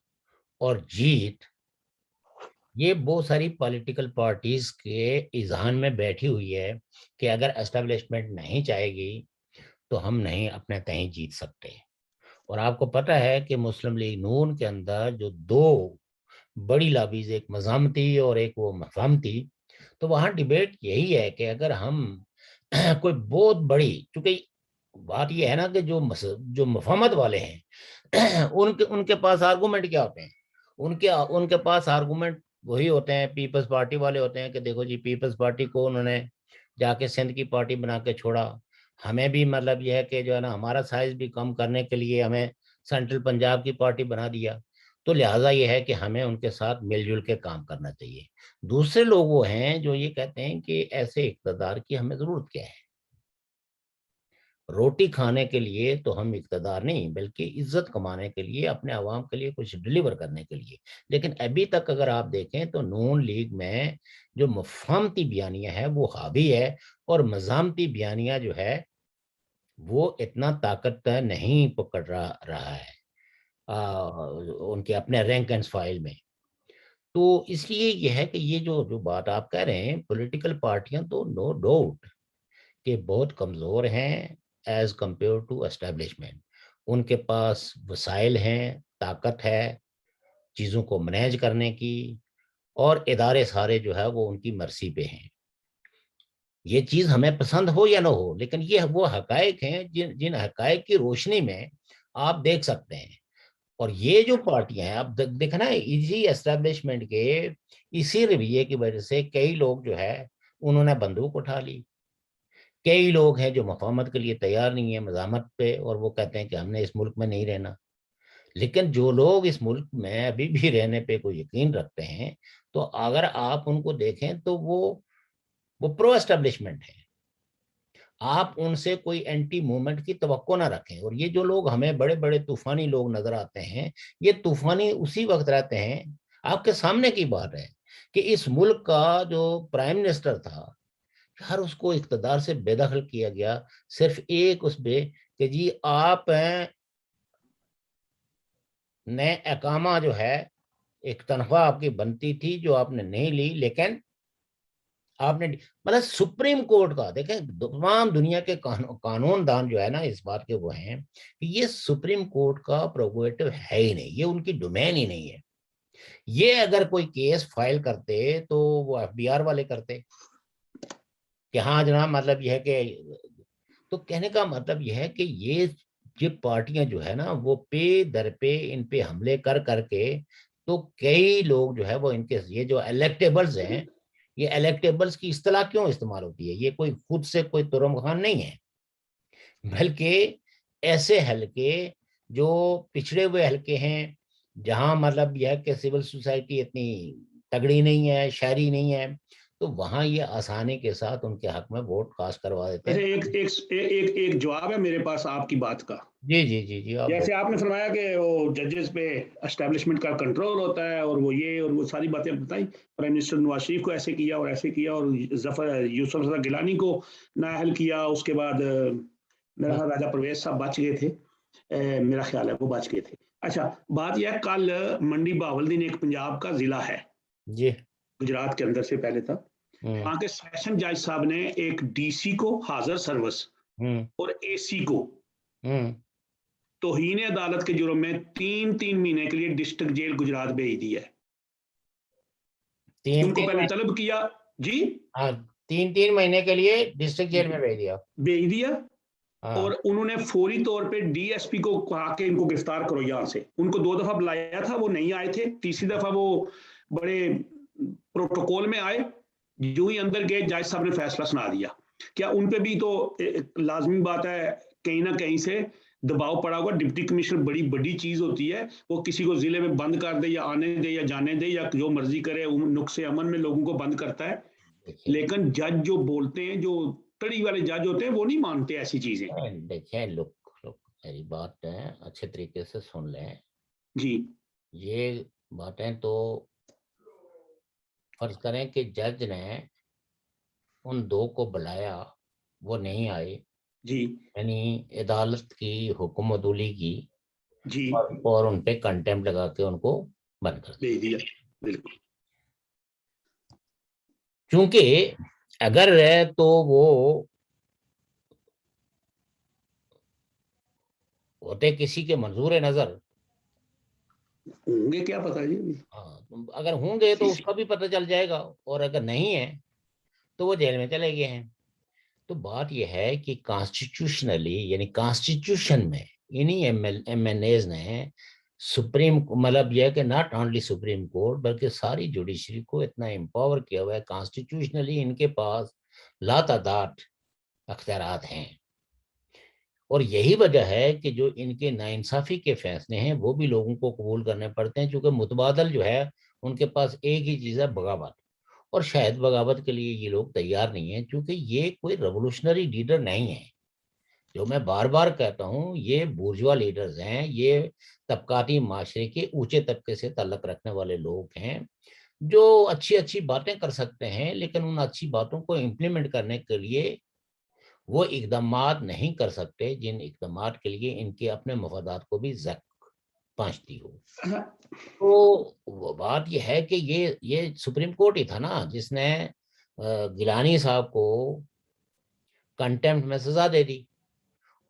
Speaker 2: اور جیت یہ بہت ساری پولیٹیکل پارٹیز کے اذہان میں بیٹھی ہوئی ہے کہ اگر اسٹیبلشمنٹ نہیں چاہے گی تو ہم نہیں اپنے تئیں جیت سکتے. اور آپ کو پتہ ہے کہ مسلم لیگ نون کے اندر جو دو بڑی لابیز، ایک مزاحمتی اور ایک وہ مفاہمتی، تو وہاں ڈیبیٹ یہی ہے کہ اگر ہم کوئی بہت بڑی، چونکہ بات یہ ہے نا کہ جو مفاہمت والے ہیں ان کے پاس آرگومنٹ کیا ہوتے ہیں؟ ان کے پاس آرگومنٹ وہی ہوتے ہیں، پیپلز پارٹی والے ہوتے ہیں کہ دیکھو جی پیپلز پارٹی کو انہوں نے جا کے سندھ کی پارٹی بنا کے چھوڑا، ہمیں بھی مطلب یہ ہے کہ جو ہے نا ہمارا سائز بھی کم کرنے کے لیے ہمیں سینٹرل پنجاب کی پارٹی بنا دیا، تو لہٰذا یہ ہے کہ ہمیں ان کے ساتھ مل جل کے کام کرنا چاہیے. دوسرے لوگ وہ ہیں جو یہ کہتے ہیں کہ ایسے اقتدار کی ہمیں ضرورت کیا ہے، روٹی کھانے کے لیے تو ہم اقتدار نہیں بلکہ عزت کمانے کے لیے، اپنے عوام کے لیے کچھ ڈلیور کرنے کے لیے. لیکن ابھی تک اگر آپ دیکھیں تو نون لیگ میں جو مفاہمتی بیانیہ ہے وہ حاوی ہے، اور مزاحمتی بیانیہ جو ہے وہ اتنا طاقت نہیں پکڑ رہا ہے ان کے اپنے رینک اینڈ فائل میں. تو اس لیے یہ ہے کہ یہ جو بات آپ کہہ رہے ہیں، پولیٹیکل پارٹیاں تو نو ڈاؤٹ کہ بہت کمزور ہیں ایز کمپیئر ٹو اسٹیبلشمنٹ. ان کے پاس وسائل ہیں، طاقت ہے چیزوں کو مینیج کرنے کی، اور ادارے سارے جو ہے وہ ان کی مرضی پہ ہیں. یہ چیز ہمیں پسند ہو یا نہ ہو، لیکن یہ وہ حقائق ہیں جن حقائق کی روشنی میں آپ دیکھ سکتے ہیں. اور یہ جو پارٹیاں ہیں، اب دیکھنا اسی اسٹیبلشمنٹ کے اسی رویے کی وجہ سے کئی لوگ جو ہے انہوں نے بندوق اٹھا لی. کئی لوگ ہیں جو مفاہمت کے لیے تیار نہیں ہیں، مزاحمت پہ، اور وہ کہتے ہیں کہ ہم نے اس ملک میں نہیں رہنا. لیکن جو لوگ اس ملک میں ابھی بھی رہنے پہ کوئی یقین رکھتے ہیں، تو اگر آپ ان کو دیکھیں تو وہ پرو اسٹیبلشمنٹ ہے. آپ ان سے کوئی اینٹی موومنٹ کی توقع نہ رکھیں. اور یہ جو لوگ ہمیں بڑے بڑے طوفانی لوگ نظر آتے ہیں، یہ طوفانی اسی وقت رہتے ہیں. آپ کے سامنے کی بات ہے کہ اس ملک کا جو پرائم منسٹر تھا، ہر اس کو اقتدار سے بے دخل کیا گیا، صرف ایک اس پہ کہ جی آپ نے اقامہ جو ہے، ایک تنخواہ آپ کی بنتی تھی جو آپ نے نہیں لی، لیکن آپ نے مطلب سپریم کورٹ کا دیکھیں، تمام دنیا کے قانون دان جو ہے نا اس بات کے وہ ہیں کہ یہ سپریم کورٹ کا پروگیٹو ہے ہی نہیں، یہ ان کی ڈومین ہی نہیں ہے. یہ اگر کوئی کیس فائل کرتے تو وہ ایف بی آر والے کرتے کہ ہاں جناب، مطلب یہ ہے کہ، تو کہنے کا مطلب یہ ہے کہ یہ پارٹیاں جو ہے نا وہ پے در پہ ان پہ حملے کر کے، تو کئی لوگ جو ہے وہ ان کے یہ جو الیکٹیبلز ہیں، یہ الیکٹیبلز کی اصطلاح کیوں استعمال ہوتی ہے؟ یہ کوئی خود سے کوئی ترم خان نہیں ہے، بلکہ ایسے حلقے جو پچھڑے ہوئے حلقے ہیں، جہاں مطلب یہ ہے کہ سول سوسائٹی اتنی تگڑی نہیں ہے، شہری نہیں ہے، تو وہاں یہ آسانی کے ساتھ ان کے حق میں ووٹ کاسٹ کروا دیتے
Speaker 1: اچھا،
Speaker 2: ہیں.
Speaker 1: ایک جواب ہے میرے پاس آپ کی بات کا.
Speaker 2: جی جی جی جی آپ
Speaker 1: جیسے آپ نے فرمایا کہ وہ ججز پہ اسٹیبلشمنٹ کا کنٹرول ہوتا ہے، اور وہ ساری باتیں بتائیں. پرائم منسٹر نواز شریف کو ایسے کیا اور ایسے کیا، اور ظفر یوسف رضا گیلانی کو نااہل کیا. اس کے بعد میرا خیال راجہ پرویز صاحب بچ گئے تھے، میرا خیال ہے وہ بچ گئے تھے. اچھا، بات یہ ہے، کل منڈی باولدین ایک پنجاب کا ضلع ہے
Speaker 2: جی
Speaker 1: گجرات کے اندر سے پہلے تھا. وہاں کے سیشن جج صاحب نے ایک ڈی سی کو حاضر سروس اور اے سی کو توہین عدالت کے جرم میں 3 مہینے کے لیے ڈسٹرکٹ جیل گجرات بھیج دی ہے. ان کو پہلے طلب کیا جی،
Speaker 2: 3 مہینے کے لیے ڈسٹرکٹ جیل میں
Speaker 1: بھیج دیا، اور انہوں نے فوری طور پہ ڈی ایس پی کو کہا کہ ان کو گرفتار کرو یہاں سے. ان کو 2 دفعہ بلایا تھا، وہ نہیں آئے تھے. تیسری دفعہ وہ بڑے پروٹوکول میں آئے، جو ہی اندر گئے جج صاحب نے فیصلہ سنا دیا. کیا ان پہ بھی تو لازمی بات ہے کہیں نہ کہیں سے دباؤ پڑا ہوگا؟ ڈپٹی کمشنر بڑی بڑی چیز ہوتی ہے، وہ کسی کو ضلع میں بند کر دے یا آنے دے یا جانے دے یا جو مرضی کرے، نقص امن میں لوگوں کو بند کرتا ہے. لیکن جج جو بولتے ہیں، جو کڑی والے جج ہوتے ہیں، وہ نہیں مانتے ایسی چیزیں.
Speaker 2: دیکھیں، لوگ میری بات اچھے طریقے سے سن لیں
Speaker 1: جی.
Speaker 2: یہ باتیں تو فرض کریں کہ جج نے ان 2 کو بلایا، وہ نہیں آئے،
Speaker 1: جی.
Speaker 2: یعنی عدالت کی حکم عدولی کی،
Speaker 1: جی.
Speaker 2: اور ان پہ کنٹمپٹ لگا کے ان کو بند کر
Speaker 1: دیا. بالکل.
Speaker 2: چونکہ اگر ہے تو وہ ہوتے کسی کے منظور نظر
Speaker 1: ہوں گے، کیا پتا جی.
Speaker 2: اگر ہوں گے تو اس کا بھی پتہ چل جائے گا، اور اگر نہیں ہے تو وہ جیل میں چلے گئے ہیں. تو بات یہ ہے کہ کانسٹیٹیوشنلی، یعنی کانسٹیٹیوشن میں انہی ایم این ایز نے سپریم، مطلب یہ کہ ناٹ اونلی سپریم کورٹ بلکہ ساری جوڈیشری کو اتنا امپاور کیا ہوا ہے کانسٹیٹیوشنلی. ان کے پاس لاتعداد اختیارات ہیں، اور یہی وجہ ہے کہ جو ان کے ناانصافی کے فیصلے ہیں وہ بھی لوگوں کو قبول کرنے پڑتے ہیں، چونکہ متبادل جو ہے ان کے پاس ایک ہی چیز ہے، بغاوت. اور شاید بغاوت کے لیے یہ لوگ تیار نہیں ہیں، کیونکہ یہ کوئی ریولوشنری لیڈر نہیں ہے. جو میں بار بار کہتا ہوں، یہ بورژوا لیڈرز ہیں، یہ طبقاتی معاشرے کے اونچے طبقے سے تعلق رکھنے والے لوگ ہیں، جو اچھی اچھی باتیں کر سکتے ہیں، لیکن ان اچھی باتوں کو امپلیمنٹ کرنے کے لیے وہ اقدامات نہیں کر سکتے جن اقدامات کے لیے ان کے اپنے مفادات کو بھی زک پہنچتی ہو. تو وہ بات یہ ہے کہ یہ سپریم کورٹ ہی تھا نا جس نے گیلانی صاحب کو کنٹیمپٹ میں سزا دے دی،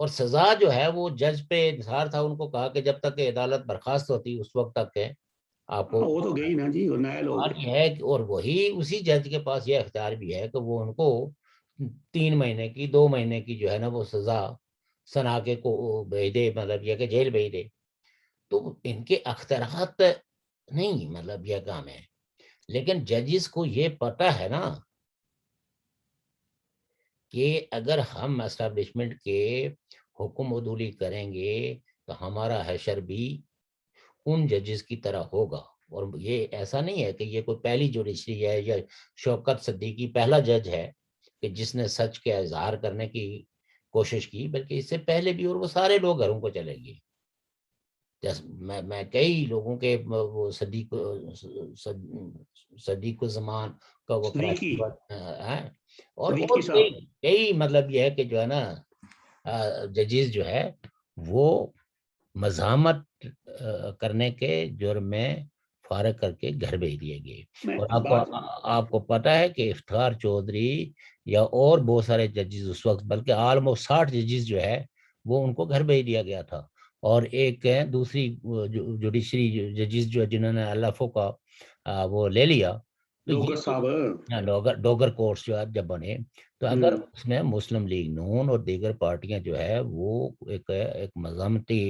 Speaker 2: اور سزا جو ہے وہ جج پہ انحصار تھا. ان کو کہا کہ جب تک کہ عدالت برخاست ہوتی اس وقت تک ہے آپ کو.
Speaker 1: وہ تو گئی نا جی، وہ نئے لوگ
Speaker 2: بات یہ ہے اور وہی اسی جج کے پاس یہ اختیار بھی ہے کہ وہ ان کو 3 مہینے کی 2 مہینے کی جو ہے نا وہ سزا سنا کے کو بھیج دے، مطلب یہ کہ جیل بھیج دے. تو ان کے اختیارات نہیں، مطلب یہ کام ہے. لیکن ججز کو یہ پتا ہے نا کہ اگر ہم اسٹیبلشمنٹ کے حکم عدولی کریں گے تو ہمارا حشر بھی ان ججز کی طرح ہوگا. اور یہ ایسا نہیں ہے کہ یہ کوئی پہلی جوڈیشری ہے یا شوکت صدیقی پہلا جج ہے کہ جس نے سچ کے اظہار کرنے کی کوشش کی، بلکہ اس سے پہلے بھی، اور وہ سارے لوگ گھروں کو چلے گئے. میں کئی لوگوں کے وہ صدیق الزمان کا وہ
Speaker 1: صدیقی
Speaker 2: ہے، اور
Speaker 1: صدیقی صاحب.
Speaker 2: کئی مطلب یہ ہے کہ جو ہے نا ججز جو ہے وہ مزاحمت کرنے کے جرم میں فارغ کر کے گھر بھیج دیے گئے.
Speaker 1: میں
Speaker 2: اور
Speaker 1: بات
Speaker 2: آپ کو پتا ہے کہ افتخار چودھری یا اور بہت سارے ججز اس وقت، بلکہ آلموسٹ 60 ججز جو ہے وہ ان کو گھر بھیج دیا گیا تھا. اور ایک دوسری جوڈیشری ججز جو جنہوں نے LFO کا وہ لے لیا، تو
Speaker 1: ڈوگر
Speaker 2: یہ
Speaker 1: صاحب.
Speaker 2: ڈوگر کورٹس جو جب بنے، تو اگر اس میں مسلم لیگ نون اور دیگر پارٹیاں جو ہے وہ ایک مزاحمتی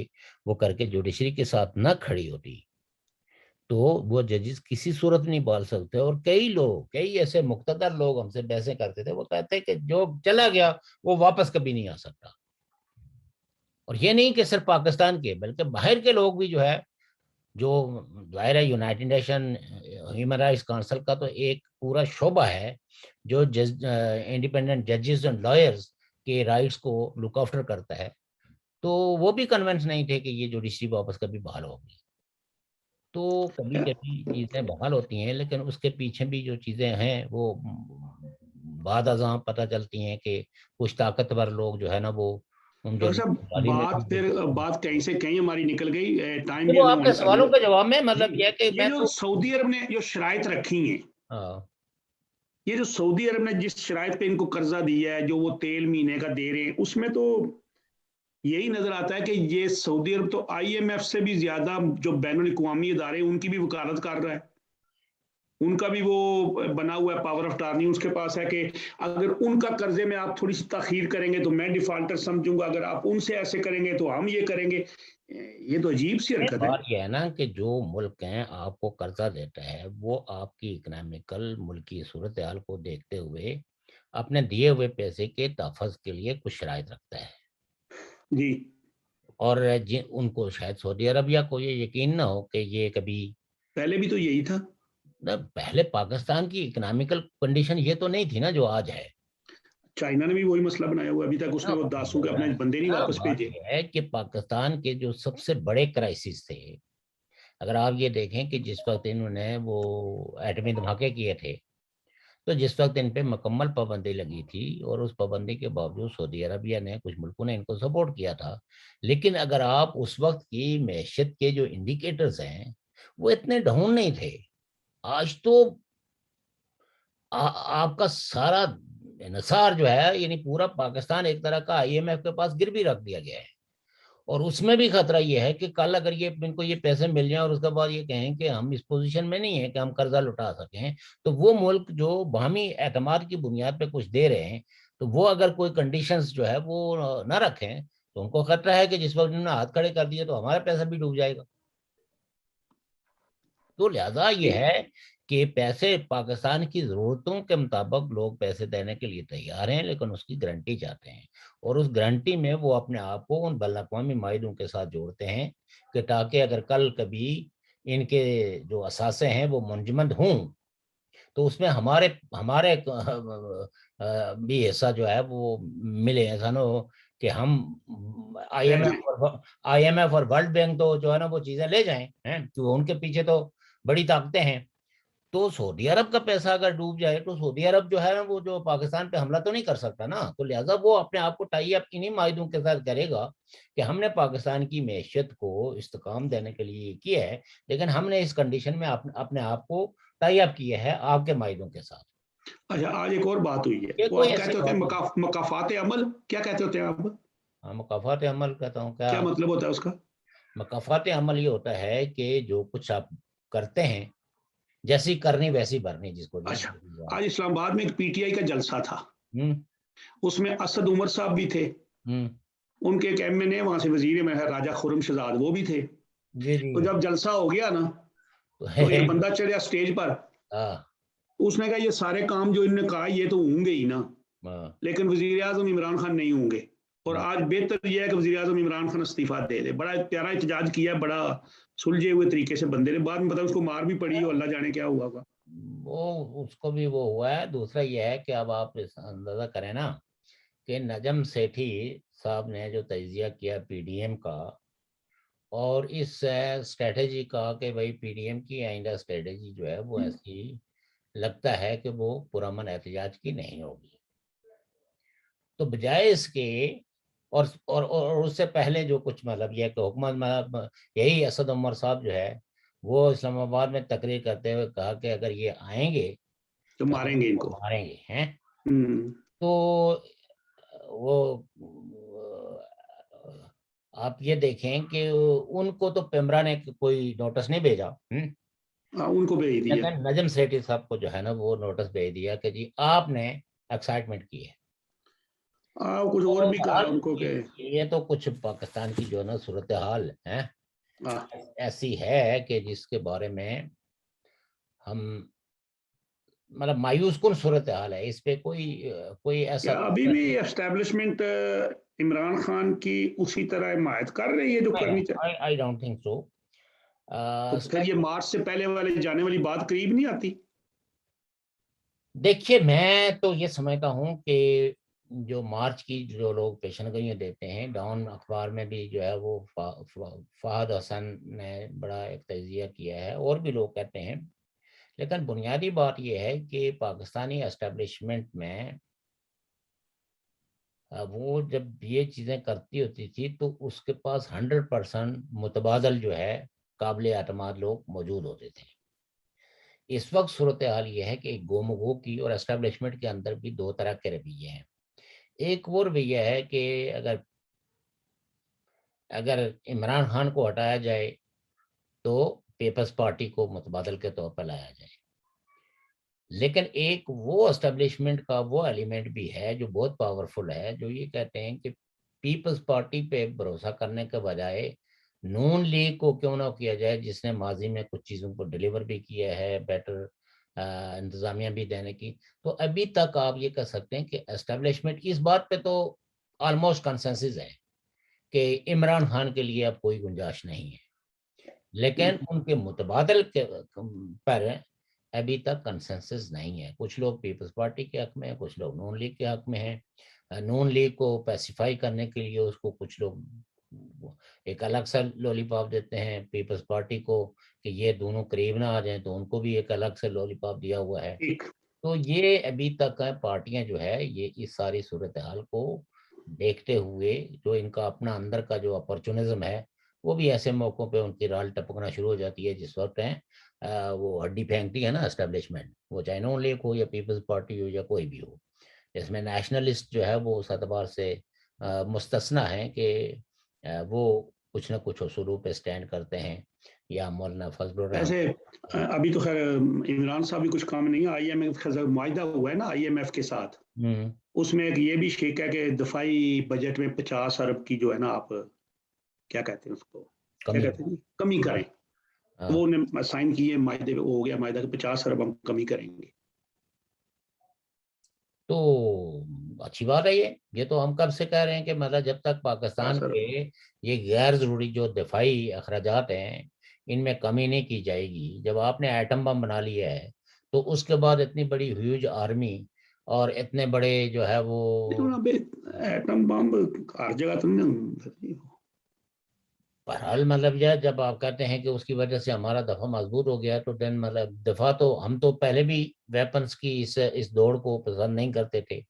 Speaker 2: وہ کر کے جوڈیشری کے ساتھ نہ کھڑی ہوتی تو وہ ججز کسی صورت نہیں بال سکتے. اور کئی ایسے مقتدر لوگ ہم سے بحثیں کرتے تھے، وہ کہتے کہ جو چلا گیا وہ واپس کبھی نہیں آ سکتا. اور یہ نہیں کہ صرف پاکستان کے بلکہ باہر کے لوگ بھی جو ہے، جو دائرہ United nation human rights council کا تو ایک پورا شعبہ ہے جو انڈیپینڈنٹ ججز اینڈ لائرز کے رائٹس کو لک آفٹر کرتا ہے، تو وہ بھی کنونس نہیں تھے کہ یہ جوڈیشری واپس کبھی بحال ہوگی. تو کبھی کبھی چیزیں بحال ہوتی ہیں، لیکن اس کے پیچھے بھی جو چیزیں ہیں وہ بعد ازاں پتہ چلتی ہیں کہ کچھ طاقتور لوگ جو ہے نا وہ ان
Speaker 1: ڈاکٹر صاحب
Speaker 2: میں
Speaker 1: بات کہیں سے کہیں ہماری نکل گئی. ٹائم بھی
Speaker 2: وہ
Speaker 1: ابھی
Speaker 2: آپ کے
Speaker 1: ہمارے ساتھ
Speaker 2: سوالوں
Speaker 1: میں
Speaker 2: کے جواب میں
Speaker 1: جی.
Speaker 2: مطلب یہ کہ
Speaker 1: یہ
Speaker 2: میں
Speaker 1: جو
Speaker 2: تو
Speaker 1: سعودی عرب نے جو شرائط رکھی ہیں، یہ جو سعودی عرب نے جس شرائط پہ ان کو قرضہ دیا ہے، جو وہ تیل مہینے کا دے رہے ہیں، اس میں تو یہی نظر آتا ہے کہ یہ سعودی عرب تو IMF سے بھی زیادہ جو بین الاقوامی ادارے ان کی بھی وکالت کر رہا ہے. ان کا بھی وہ بنا ہوا ہے پاور آف ٹارنی اس کے پاس ہے کہ اگر ان کا قرضے میں آپ تھوڑی سی تاخیر کریں گے تو میں ڈیفالٹر سمجھوں گا، اگر آپ ان سے ایسے کریں گے تو ہم یہ کریں گے. یہ تو عجیب سی حرکت ہے.
Speaker 2: بات یہ ہے نا کہ جو ملک ہیں آپ کو قرضہ دیتا ہے وہ آپ کی اکنامیکل ملکی صورتحال کو دیکھتے ہوئے اپنے دیے ہوئے پیسے کے تحفظ کے لیے کچھ شرائط رکھتا ہے.
Speaker 1: جی.
Speaker 2: اور ان کو شاید سعودی عربیہ کو یہ یقین نہ ہو کہ یہ کبھی،
Speaker 1: پہلے بھی تو یہی تھا.
Speaker 2: پہلے پاکستان کی اکنامیکل کنڈیشن یہ تو نہیں تھی نا جو آج ہے.
Speaker 1: چائنا نے بھی وہی مسئلہ بنایا ہوا، ابھی تک اس نے وہ داسو کے اپنے بندے نہیں واپس
Speaker 2: بات
Speaker 1: بھیجے.
Speaker 2: یہ ہے کہ پاکستان کے جو سب سے بڑے کرائسس تھے، اگر آپ یہ دیکھیں کہ جس وقت انہوں نے وہ ایٹمی دھماکے کیے تھے تو جس وقت ان پہ مکمل پابندی لگی تھی، اور اس پابندی کے باوجود سعودی عربیہ نے کچھ ملکوں نے ان کو سپورٹ کیا تھا. لیکن اگر آپ اس وقت کی معیشت کے جو انڈیکیٹرز ہیں وہ اتنے ڈاؤن نہیں تھے. آج تو آپ کا سارا انحصار جو ہے یعنی پورا پاکستان ایک طرح کا IMF کے پاس گروی رکھ دیا گیا ہے. اور اس میں بھی خطرہ یہ ہے کہ کل اگر ان کو یہ پیسے مل جائیں اور اس کے بعد یہ کہیں کہ ہم اس پوزیشن میں نہیں ہیں کہ ہم قرضہ لٹا سکیں, تو وہ ملک جو باہمی اعتماد کی بنیاد پہ کچھ دے رہے ہیں, تو وہ اگر کوئی کنڈیشنز جو ہے وہ نہ رکھیں تو ان کو خطرہ ہے کہ جس وقت انہوں نے ہاتھ کھڑے کر دیے تو ہمارا پیسہ بھی ڈوب جائے گا. تو لہذا یہ ہے کہ پیسے پاکستان کی ضرورتوں کے مطابق لوگ پیسے دینے کے لیے تیار ہیں, لیکن اس کی گارنٹی چاہتے ہیں, اور اس گارنٹی میں وہ اپنے آپ کو ان بین الاقوامی معاہدوں کے ساتھ جوڑتے ہیں کہ تاکہ اگر کل کبھی ان کے جو اثاثے ہیں وہ منجمد ہوں تو اس میں ہمارے بھی حصہ جو ہے وہ ملے. ایسا نہ ہو کہ ہم IMF اور ورلڈ بینک تو جو ہے نا وہ چیزیں لے جائیں, تو ان کے پیچھے تو بڑی طاقتیں ہیں. تو سعودی عرب کا پیسہ اگر ڈوب جائے تو سعودی عرب جو ہے نا وہ جو پاکستان پہ حملہ تو نہیں کر سکتا نا, تو لہٰذا وہ اپنے آپ کو ٹائی اپ انہی معاہدوں کے ساتھ کرے گا کہ ہم نے پاکستان کی معیشت کو استحکام دینے کے لیے کیا ہے, لیکن ہم نے اس کنڈیشن میں اپنے آپ کو ٹائی اپ کیا ہے آپ کے معاہدوں کے ساتھ.
Speaker 1: اچھا, آج ایک اور بات ہوئی ہے,
Speaker 2: یہ
Speaker 1: وہ
Speaker 2: کوئی
Speaker 1: آپ
Speaker 2: ایسی
Speaker 1: کہتے ہوتے ہیں
Speaker 2: بات
Speaker 1: مکافات عمل, کیا کہتے ہوتے ہیں آپ؟
Speaker 2: مکافات عمل کہتا ہوں.
Speaker 1: کیا مطلب ہوتا ہے اس کا؟
Speaker 2: مکافات عمل یہ ہوتا ہے کہ جو کچھ آپ کرتے ہیں جیسی کرنی ویسی بھرنی, جس کو.
Speaker 1: اچھا, آج اسلام آباد میں ایک PTI کا جلسہ تھا,
Speaker 2: ہوں
Speaker 1: اس میں اسد عمر صاحب بھی تھے,
Speaker 2: ہوں
Speaker 1: ان کے ایک MNA وہاں سے وزیر میں ہے راجہ خرم شہزاد, وہ بھی تھے.
Speaker 2: جی جی.
Speaker 1: تو جب جلسہ ہو گیا نا تو ایک بندہ چڑھا اسٹیج پر, اس نے کہا یہ سارے کام جو انہوں نے کہا یہ تو ہوں گے ہی نا, لیکن وزیر اعظم عمران خان نہیں ہوں گے, اور آج بہتر یہ ہے کہ وزیر اعظم عمران خان استعفیٰ دے دے. بڑا پیارا احتجاج کیا, بڑا سلجھے ہوئے طریقے سے بندے نے, بعد میں پتا اس کو مار بھی پڑی, اور اللہ جانے کیا ہوا ہوگا.
Speaker 2: وہ اس کو بھی وہ ہوا ہے. دوسرا یہ ہے کہ اب آپ اندازہ کریں نا کہ نجم سیٹھی صاحب نے جو تجزیہ کیا PDM کا اور اس اسٹریٹجی کا کہ بھائی PDM کی آئندہ اسٹریٹجی جو ہے وہ ایسی لگتا ہے کہ وہ پرامن احتجاج کی نہیں ہوگی, تو بجائے اس کے اور اس سے پہلے جو کچھ مطلب یہ کہ حکومت یہی اسد عمر صاحب جو ہے وہ اسلام آباد میں تقریر کرتے ہوئے کہا کہ اگر یہ آئیں گے
Speaker 1: تو ماریں گے ان کو,
Speaker 2: ماریں گے ہیں. تو وہ آپ یہ دیکھیں کہ ان کو تو پیمرا نے کوئی نوٹس نہیں بھیجا,
Speaker 1: ان کو بھیج دیا.
Speaker 2: لیکن نجم سیٹھی صاحب کو جو ہے نا وہ نوٹس بھیج دیا کہ جی آپ نے ایکسائٹمنٹ کی ہے.
Speaker 1: کچھ اور بھی کہا ان کو کہ
Speaker 2: یہ تو کچھ پاکستان کی جو ہے نا صورتحال ہے ایسی ہے کہ جس کے بارے میں ہم مطلب مایوس کن صورتحال ہے. اس پہ کوئی ایسا
Speaker 1: ابھی بھی اسٹیبلشمنٹ عمران خان کی اسی طرح حمایت کر رہی ہے جو کرنی چاہیے.
Speaker 2: I don't think so.
Speaker 1: پھر یہ مارچ سے پہلے والے جانے والی بات قریب نہیں آتی.
Speaker 2: دیکھیے میں تو یہ سمجھتا ہوں کہ جو مارچ کی جو لوگ پیشن گوئیاں دیتے ہیں, ڈاؤن اخبار میں بھی جو ہے وہ فہد حسن نے بڑا ایک تجزیہ کیا ہے, اور بھی لوگ کہتے ہیں, لیکن بنیادی بات یہ ہے کہ پاکستانی اسٹیبلشمنٹ میں وہ جب یہ چیزیں کرتی ہوتی تھی تو اس کے پاس 100% متبادل جو ہے قابل اعتماد لوگ موجود ہوتے تھے. اس وقت صورتحال یہ ہے کہ ایک گومگو کی, اور اسٹیبلشمنٹ کے اندر بھی دو طرح کے رویے ہیں. ایک وہ رویہ ہے کہ اگر عمران خان کو ہٹایا جائے تو پیپلز پارٹی کو متبادل کے طور پر لایا جائے, لیکن ایک وہ اسٹیبلشمنٹ کا وہ ایلیمنٹ بھی ہے جو بہت پاورفل ہے, جو یہ کہتے ہیں کہ پیپلز پارٹی پہ بھروسہ کرنے کے بجائے نون لیگ کو کیوں نہ کیا جائے, جس نے ماضی میں کچھ چیزوں کو ڈیلیور بھی کیا ہے, بیٹر انتظامیہ بھی دینے کی. تو ابھی تک آپ یہ کہہ سکتے ہیں کہ اسٹیبلشمنٹ اس بات پہ تو آلموسٹ کنسنسس ہے کہ عمران خان کے لیے اب کوئی گنجائش نہیں ہے, لیکن ان کے متبادل پر ابھی تک کنسنسس نہیں ہے. کچھ لوگ پیپلز پارٹی کے حق میں ہیں, کچھ لوگ نون لیگ کے حق میں ہیں. نون لیگ کو پیسیفائی کرنے کے لیے اس کو کچھ لوگ ایک الگ سا لولی پاپ دیتے ہیں, پیپلز پارٹی کو کہ یہ دونوں قریب نہ آ جائیں تو ان کو بھی ایک الگ سے لولی پاپ دیا ہوا ہے. تو یہ ابھی تک پارٹیاں جو ہے یہ اس ساری صورتحال کو دیکھتے ہوئے جو ان کا اپنا اندر کا جو اپرچونزم ہے وہ بھی ایسے موقعوں پہ ان کی رال ٹپکنا شروع ہو جاتی ہے جس وقت وہ ہڈی پھینکتی ہے نا اسٹیبلشمنٹ، وہ چاہے نون لیگ ہو یا پیپلز پارٹی ہو یا کوئی بھی ہو، جس میں نیشنلسٹ جو ہے وہ اس اعتبار سے مستثنا ہیں کہ وہ کچھ نہ کچھ اصولوں پہ سٹینڈ کرتے ہیں، یا مولانا فضل الرحمان۔
Speaker 1: ایسے ابھی تو خیر عمران صاحب بھی کچھ کام نہیں ہے، IMF کا معاہدہ ہوا ہے نا IMF کے ساتھ، اس میں ایک یہ بھی شیک ہے کہ دفاعی بجٹ میں 50 ارب کی جو ہے نا آپ کیا کہتے ہیں اس کو، کیا کہتے ہیں کمی کریں، وہ انہوں نے سائن کیے معاہدے، ہو گیا معاہدہ کہ 50 ارب ہم کمی کریں گے۔
Speaker 2: تو اچھی بات ہے، یہ تو ہم کب سے کہہ رہے ہیں کہ مطلب جب تک پاکستان کے یہ غیر ضروری جو دفاعی اخراجات ہیں ان میں کمی نہیں کی جائے گی، جب آپ نے ایٹم بم بنا لیا ہے تو اس کے بعد اتنی بڑی ہیوج آرمی اور اتنے بڑے جو ہے وہ
Speaker 1: ایٹم بم ہر جگہ تو نہیں،
Speaker 2: بہرحال مطلب یہ جب آپ کہتے ہیں کہ اس کی وجہ سے ہمارا دفاع مضبوط ہو گیا، تو دین مطلب دفاع تو ہم تو پہلے بھی ویپنز کی اس دوڑ کو پسند نہیں کرتے تھے،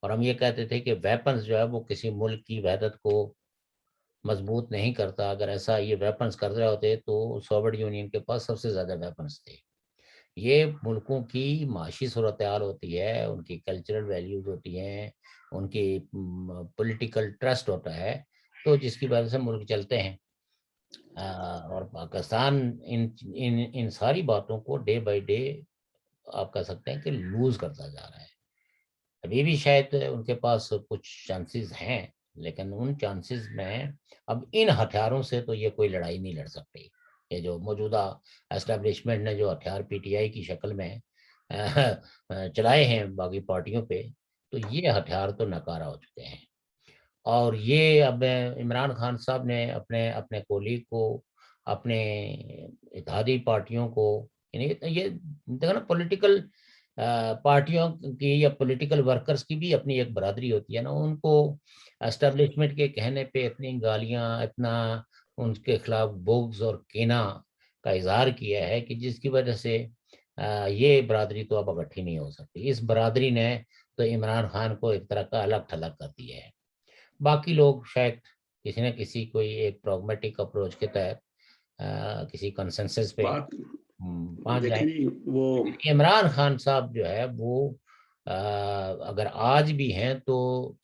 Speaker 2: اور ہم یہ کہتے تھے کہ ویپنز جو ہے وہ کسی ملک کی وحدت کو مضبوط نہیں کرتا، اگر ایسا یہ ویپنز کر رہے ہوتے تو سوویت یونین کے پاس سب سے زیادہ ویپنز تھے۔ یہ ملکوں کی معاشی صورتحال ہوتی ہے، ان کی کلچرل ویلیوز ہوتی ہیں، ان کی پولیٹیکل ٹرسٹ ہوتا ہے، تو جس کی وجہ سے ملک چلتے ہیں، اور پاکستان ان ساری باتوں کو ڈے بائی ڈے آپ کہہ سکتے ہیں کہ لوز کرتا جا رہا ہے۔ ابھی بھی شاید ان کے پاس کچھ چانسز ہیں، لیکن ان چانسز میں اب ان ہتھیاروں سے تو یہ کوئی لڑائی نہیں لڑ سکتی۔ یہ جو موجودہ اسٹیبلشمنٹ نے جو ہتھیار PTI کی شکل میں چلائے ہیں باقی پارٹیوں پہ، تو یہ ہتھیار تو ناکارہ ہو چکے ہیں۔ اور یہ اب عمران خان صاحب نے اپنے کولیگ کو، اپنے اتحادی پارٹیوں کو، یعنی یہ دیکھو نا پولیٹیکل پارٹیوں کی یا پولیٹیکل ورکرز کی بھی اپنی ایک برادری ہوتی ہے نا، ان کو اسٹیبلشمنٹ کے کہنے پہ اتنی گالیاں، اتنا ان کے خلاف بغض اور کینہ کا اظہار کیا ہے کہ جس کی وجہ سے یہ برادری تو اب اکٹھی نہیں ہو سکتی۔ اس برادری نے تو عمران خان کو ایک طرح کا الگ تھلگ کر دیا ہے۔ باقی لوگ شاید کسی نہ کسی کوئی ایک پراگمیٹک اپروچ کے تحت کسی کنسنسس پہ پہنچ جائیں۔
Speaker 1: دیکھیں جی وہ
Speaker 2: عمران خان صاحب جو ہے وہ اگر آج بھی ہیں تو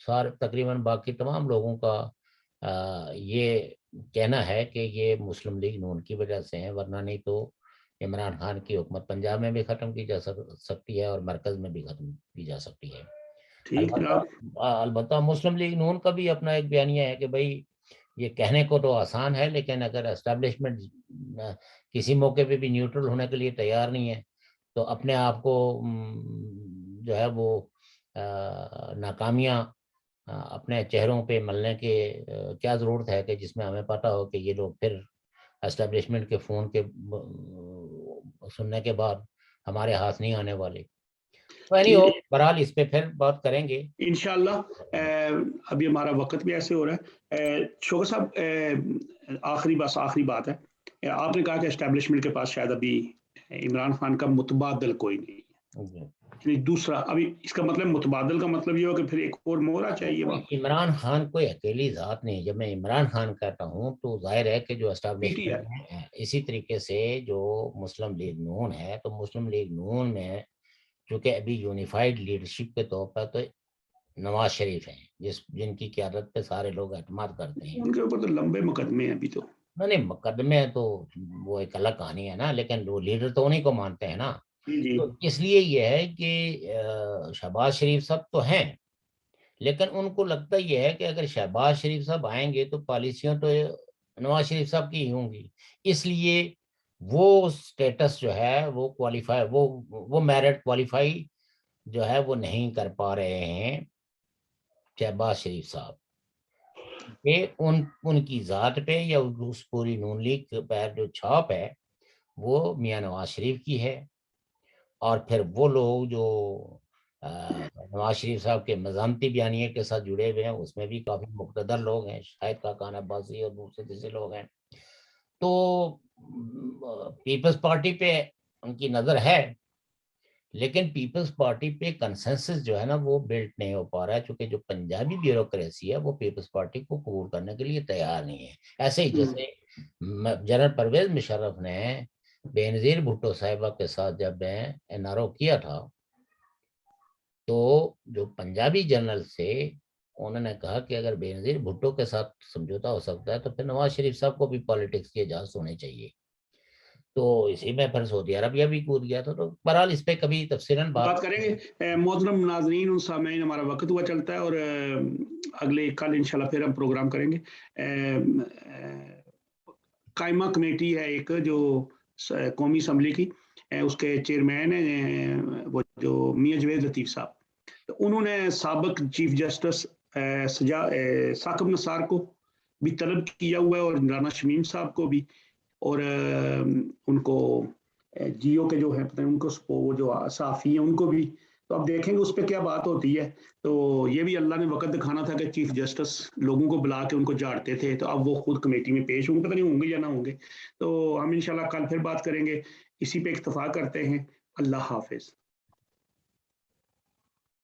Speaker 2: سارے تقریباً باقی تمام لوگوں کا یہ کہنا ہے کہ یہ مسلم لیگ نون کی وجہ سے ہیں، ورنہ نہیں تو عمران خان کی حکومت پنجاب میں بھی ختم کی جا سکتی ہے اور مرکز میں بھی ختم کی جا سکتی ہے۔
Speaker 1: ٹھیک جناب،
Speaker 2: البتہ مسلم لیگ نون کا بھی اپنا ایک بیانیہ ہے کہ بھائی یہ کہنے کو تو آسان ہے، لیکن اگر اسٹیبلشمنٹ کسی موقع پہ بھی نیوٹرل ہونے کے لیے تیار نہیں ہے تو اپنے آپ کو جو ہے وہ ناکامیاں اپنے چہروں پہ ملنے کے کیا ضرورت ہے کہ جس میں ہمیں پتہ ہو کہ یہ لوگ پھر اسٹیبلشمنٹ کے فون کے سننے کے بعد ہمارے ہاتھ نہیں آنے والے۔ بہرحال اس پہ پھر بات کریں گے
Speaker 1: انشاءاللہ۔ ابھی ہمارا وقت بھی ایسے ہو رہا ہے۔ شوکر صاحب آخری بات ہے، آپ نے کہا کہ اسٹیبلشمنٹ کے پاس شاید ابھی عمران خان کا متبادل کوئی نہیں ہے، یعنی دوسرا، ابھی اس کا مطلب متبادل کا مطلب یہ ہو کہ پھر ایک اور مورا چاہیے وہاں۔
Speaker 2: عمران خان کوئی اکیلی ذات نہیں، جب میں عمران خان کہتا ہوں تو ظاہر ہے کہ جو اسٹیبلشمنٹ ہے، اسی طریقے سے جو مسلم لیگ نون ہے، تو مسلم لیگ نون میں چونکہ ابھی یونیفائڈ لیڈرشپ کے طور پر تو نواز شریف ہیں جن کی قیادت پہ سارے لوگ اعتماد کرتے ہیں۔
Speaker 1: ان کے اوپر تو لمبے مقدمے ہیں ابھی تو۔
Speaker 2: نہیں، مقدمے تو وہ ایک الگ کہانی ہے نا، لیکن وہ لیڈر تو انہیں کو مانتے ہیں نا۔
Speaker 1: جی
Speaker 2: تو اس لیے یہ ہے کہ شہباز شریف صاحب تو ہیں، لیکن ان کو لگتا یہ ہے کہ اگر شہباز شریف صاحب آئیں گے تو پالیسیاں تو نواز شریف صاحب کی ہی ہوں گی، اس لیے وہ سٹیٹس جو ہے وہ کوالیفائی، وہ میرٹ کوالیفائی جو ہے وہ نہیں کر پا رہے ہیں شہباز شریف صاحب، کہ ان کی ذات پہ یا اس پوری نون لیگ پہ جو چھاپ ہے وہ میاں نواز شریف کی ہے، اور پھر وہ لوگ جو نواز شریف صاحب کے مزاحمتی بیانیے کے ساتھ جڑے ہوئے ہیں اس میں بھی کافی مقتدر لوگ ہیں، شاہد خاقان عباسی اور دوسرے جیسے لوگ ہیں۔ تو پیپلز پارٹی پہ ان کی نظر ہے لیکن پیپلز پارٹی پہ کنسنسس جو ہے نا وہ بلڈ نہیں ہو پا رہا ہے، چونکہ جو پنجابی بیوروکریسی ہے وہ پیپلز پارٹی کو قبول کرنے کے لیے تیار نہیں ہے. ایسے ہی جیسے جنرل پرویز مشرف نے بے نظیر بھٹو صاحبہ کے ساتھ جب این آر او کیا تھا تو جو پنجابی جنرل سے انہوں نے کہا کہ اگر بے نظیر بھٹو کے ساتھ سمجھوتا ہو سکتا ہے تو پھر نواز شریف صاحب کو بھی پالیٹکس کی اجازت ہونی چاہیے. تو اسی میں پھر سعودی عربیہ بھی کود گیا تھا. تو بہرحال اس پہ کبھی تفصیلاً
Speaker 1: بات کریں گے. محترم ناظرین اور سامعین، ہمارا وقت ہوا چلتا ہے اور اگلے کل انشاءاللہ پھر ہم پروگرام کریں گے. قائمہ کمیٹی ہے ایک جو قومی اسمبلی کی، اس کے چیئرمین ہیں وہ جو میاں جوید لطیف صاحب. تو انہوں نے سابق چیف جسٹس ثاقب نثار کو بھی طلب کیا ہوا ہے اور رانا شمیم صاحب کو بھی، اور ان کو جیو کے جو ہے پتہ نہیں ان کو وہ جو صحافی ہیں ان کو بھی. تو اب دیکھیں گے اس پہ کیا بات ہوتی ہے. تو یہ بھی اللہ نے وقت دکھانا تھا کہ چیف جسٹس لوگوں کو بلا کے ان کو جھاڑتے تھے، تو اب وہ خود کمیٹی میں پیش ہوں گے، پتہ نہیں ہوں گے یا نہ ہوں گے. تو ہم انشاءاللہ کل پھر بات کریں گے. اسی پہ اکتفا کرتے ہیں. اللہ حافظ.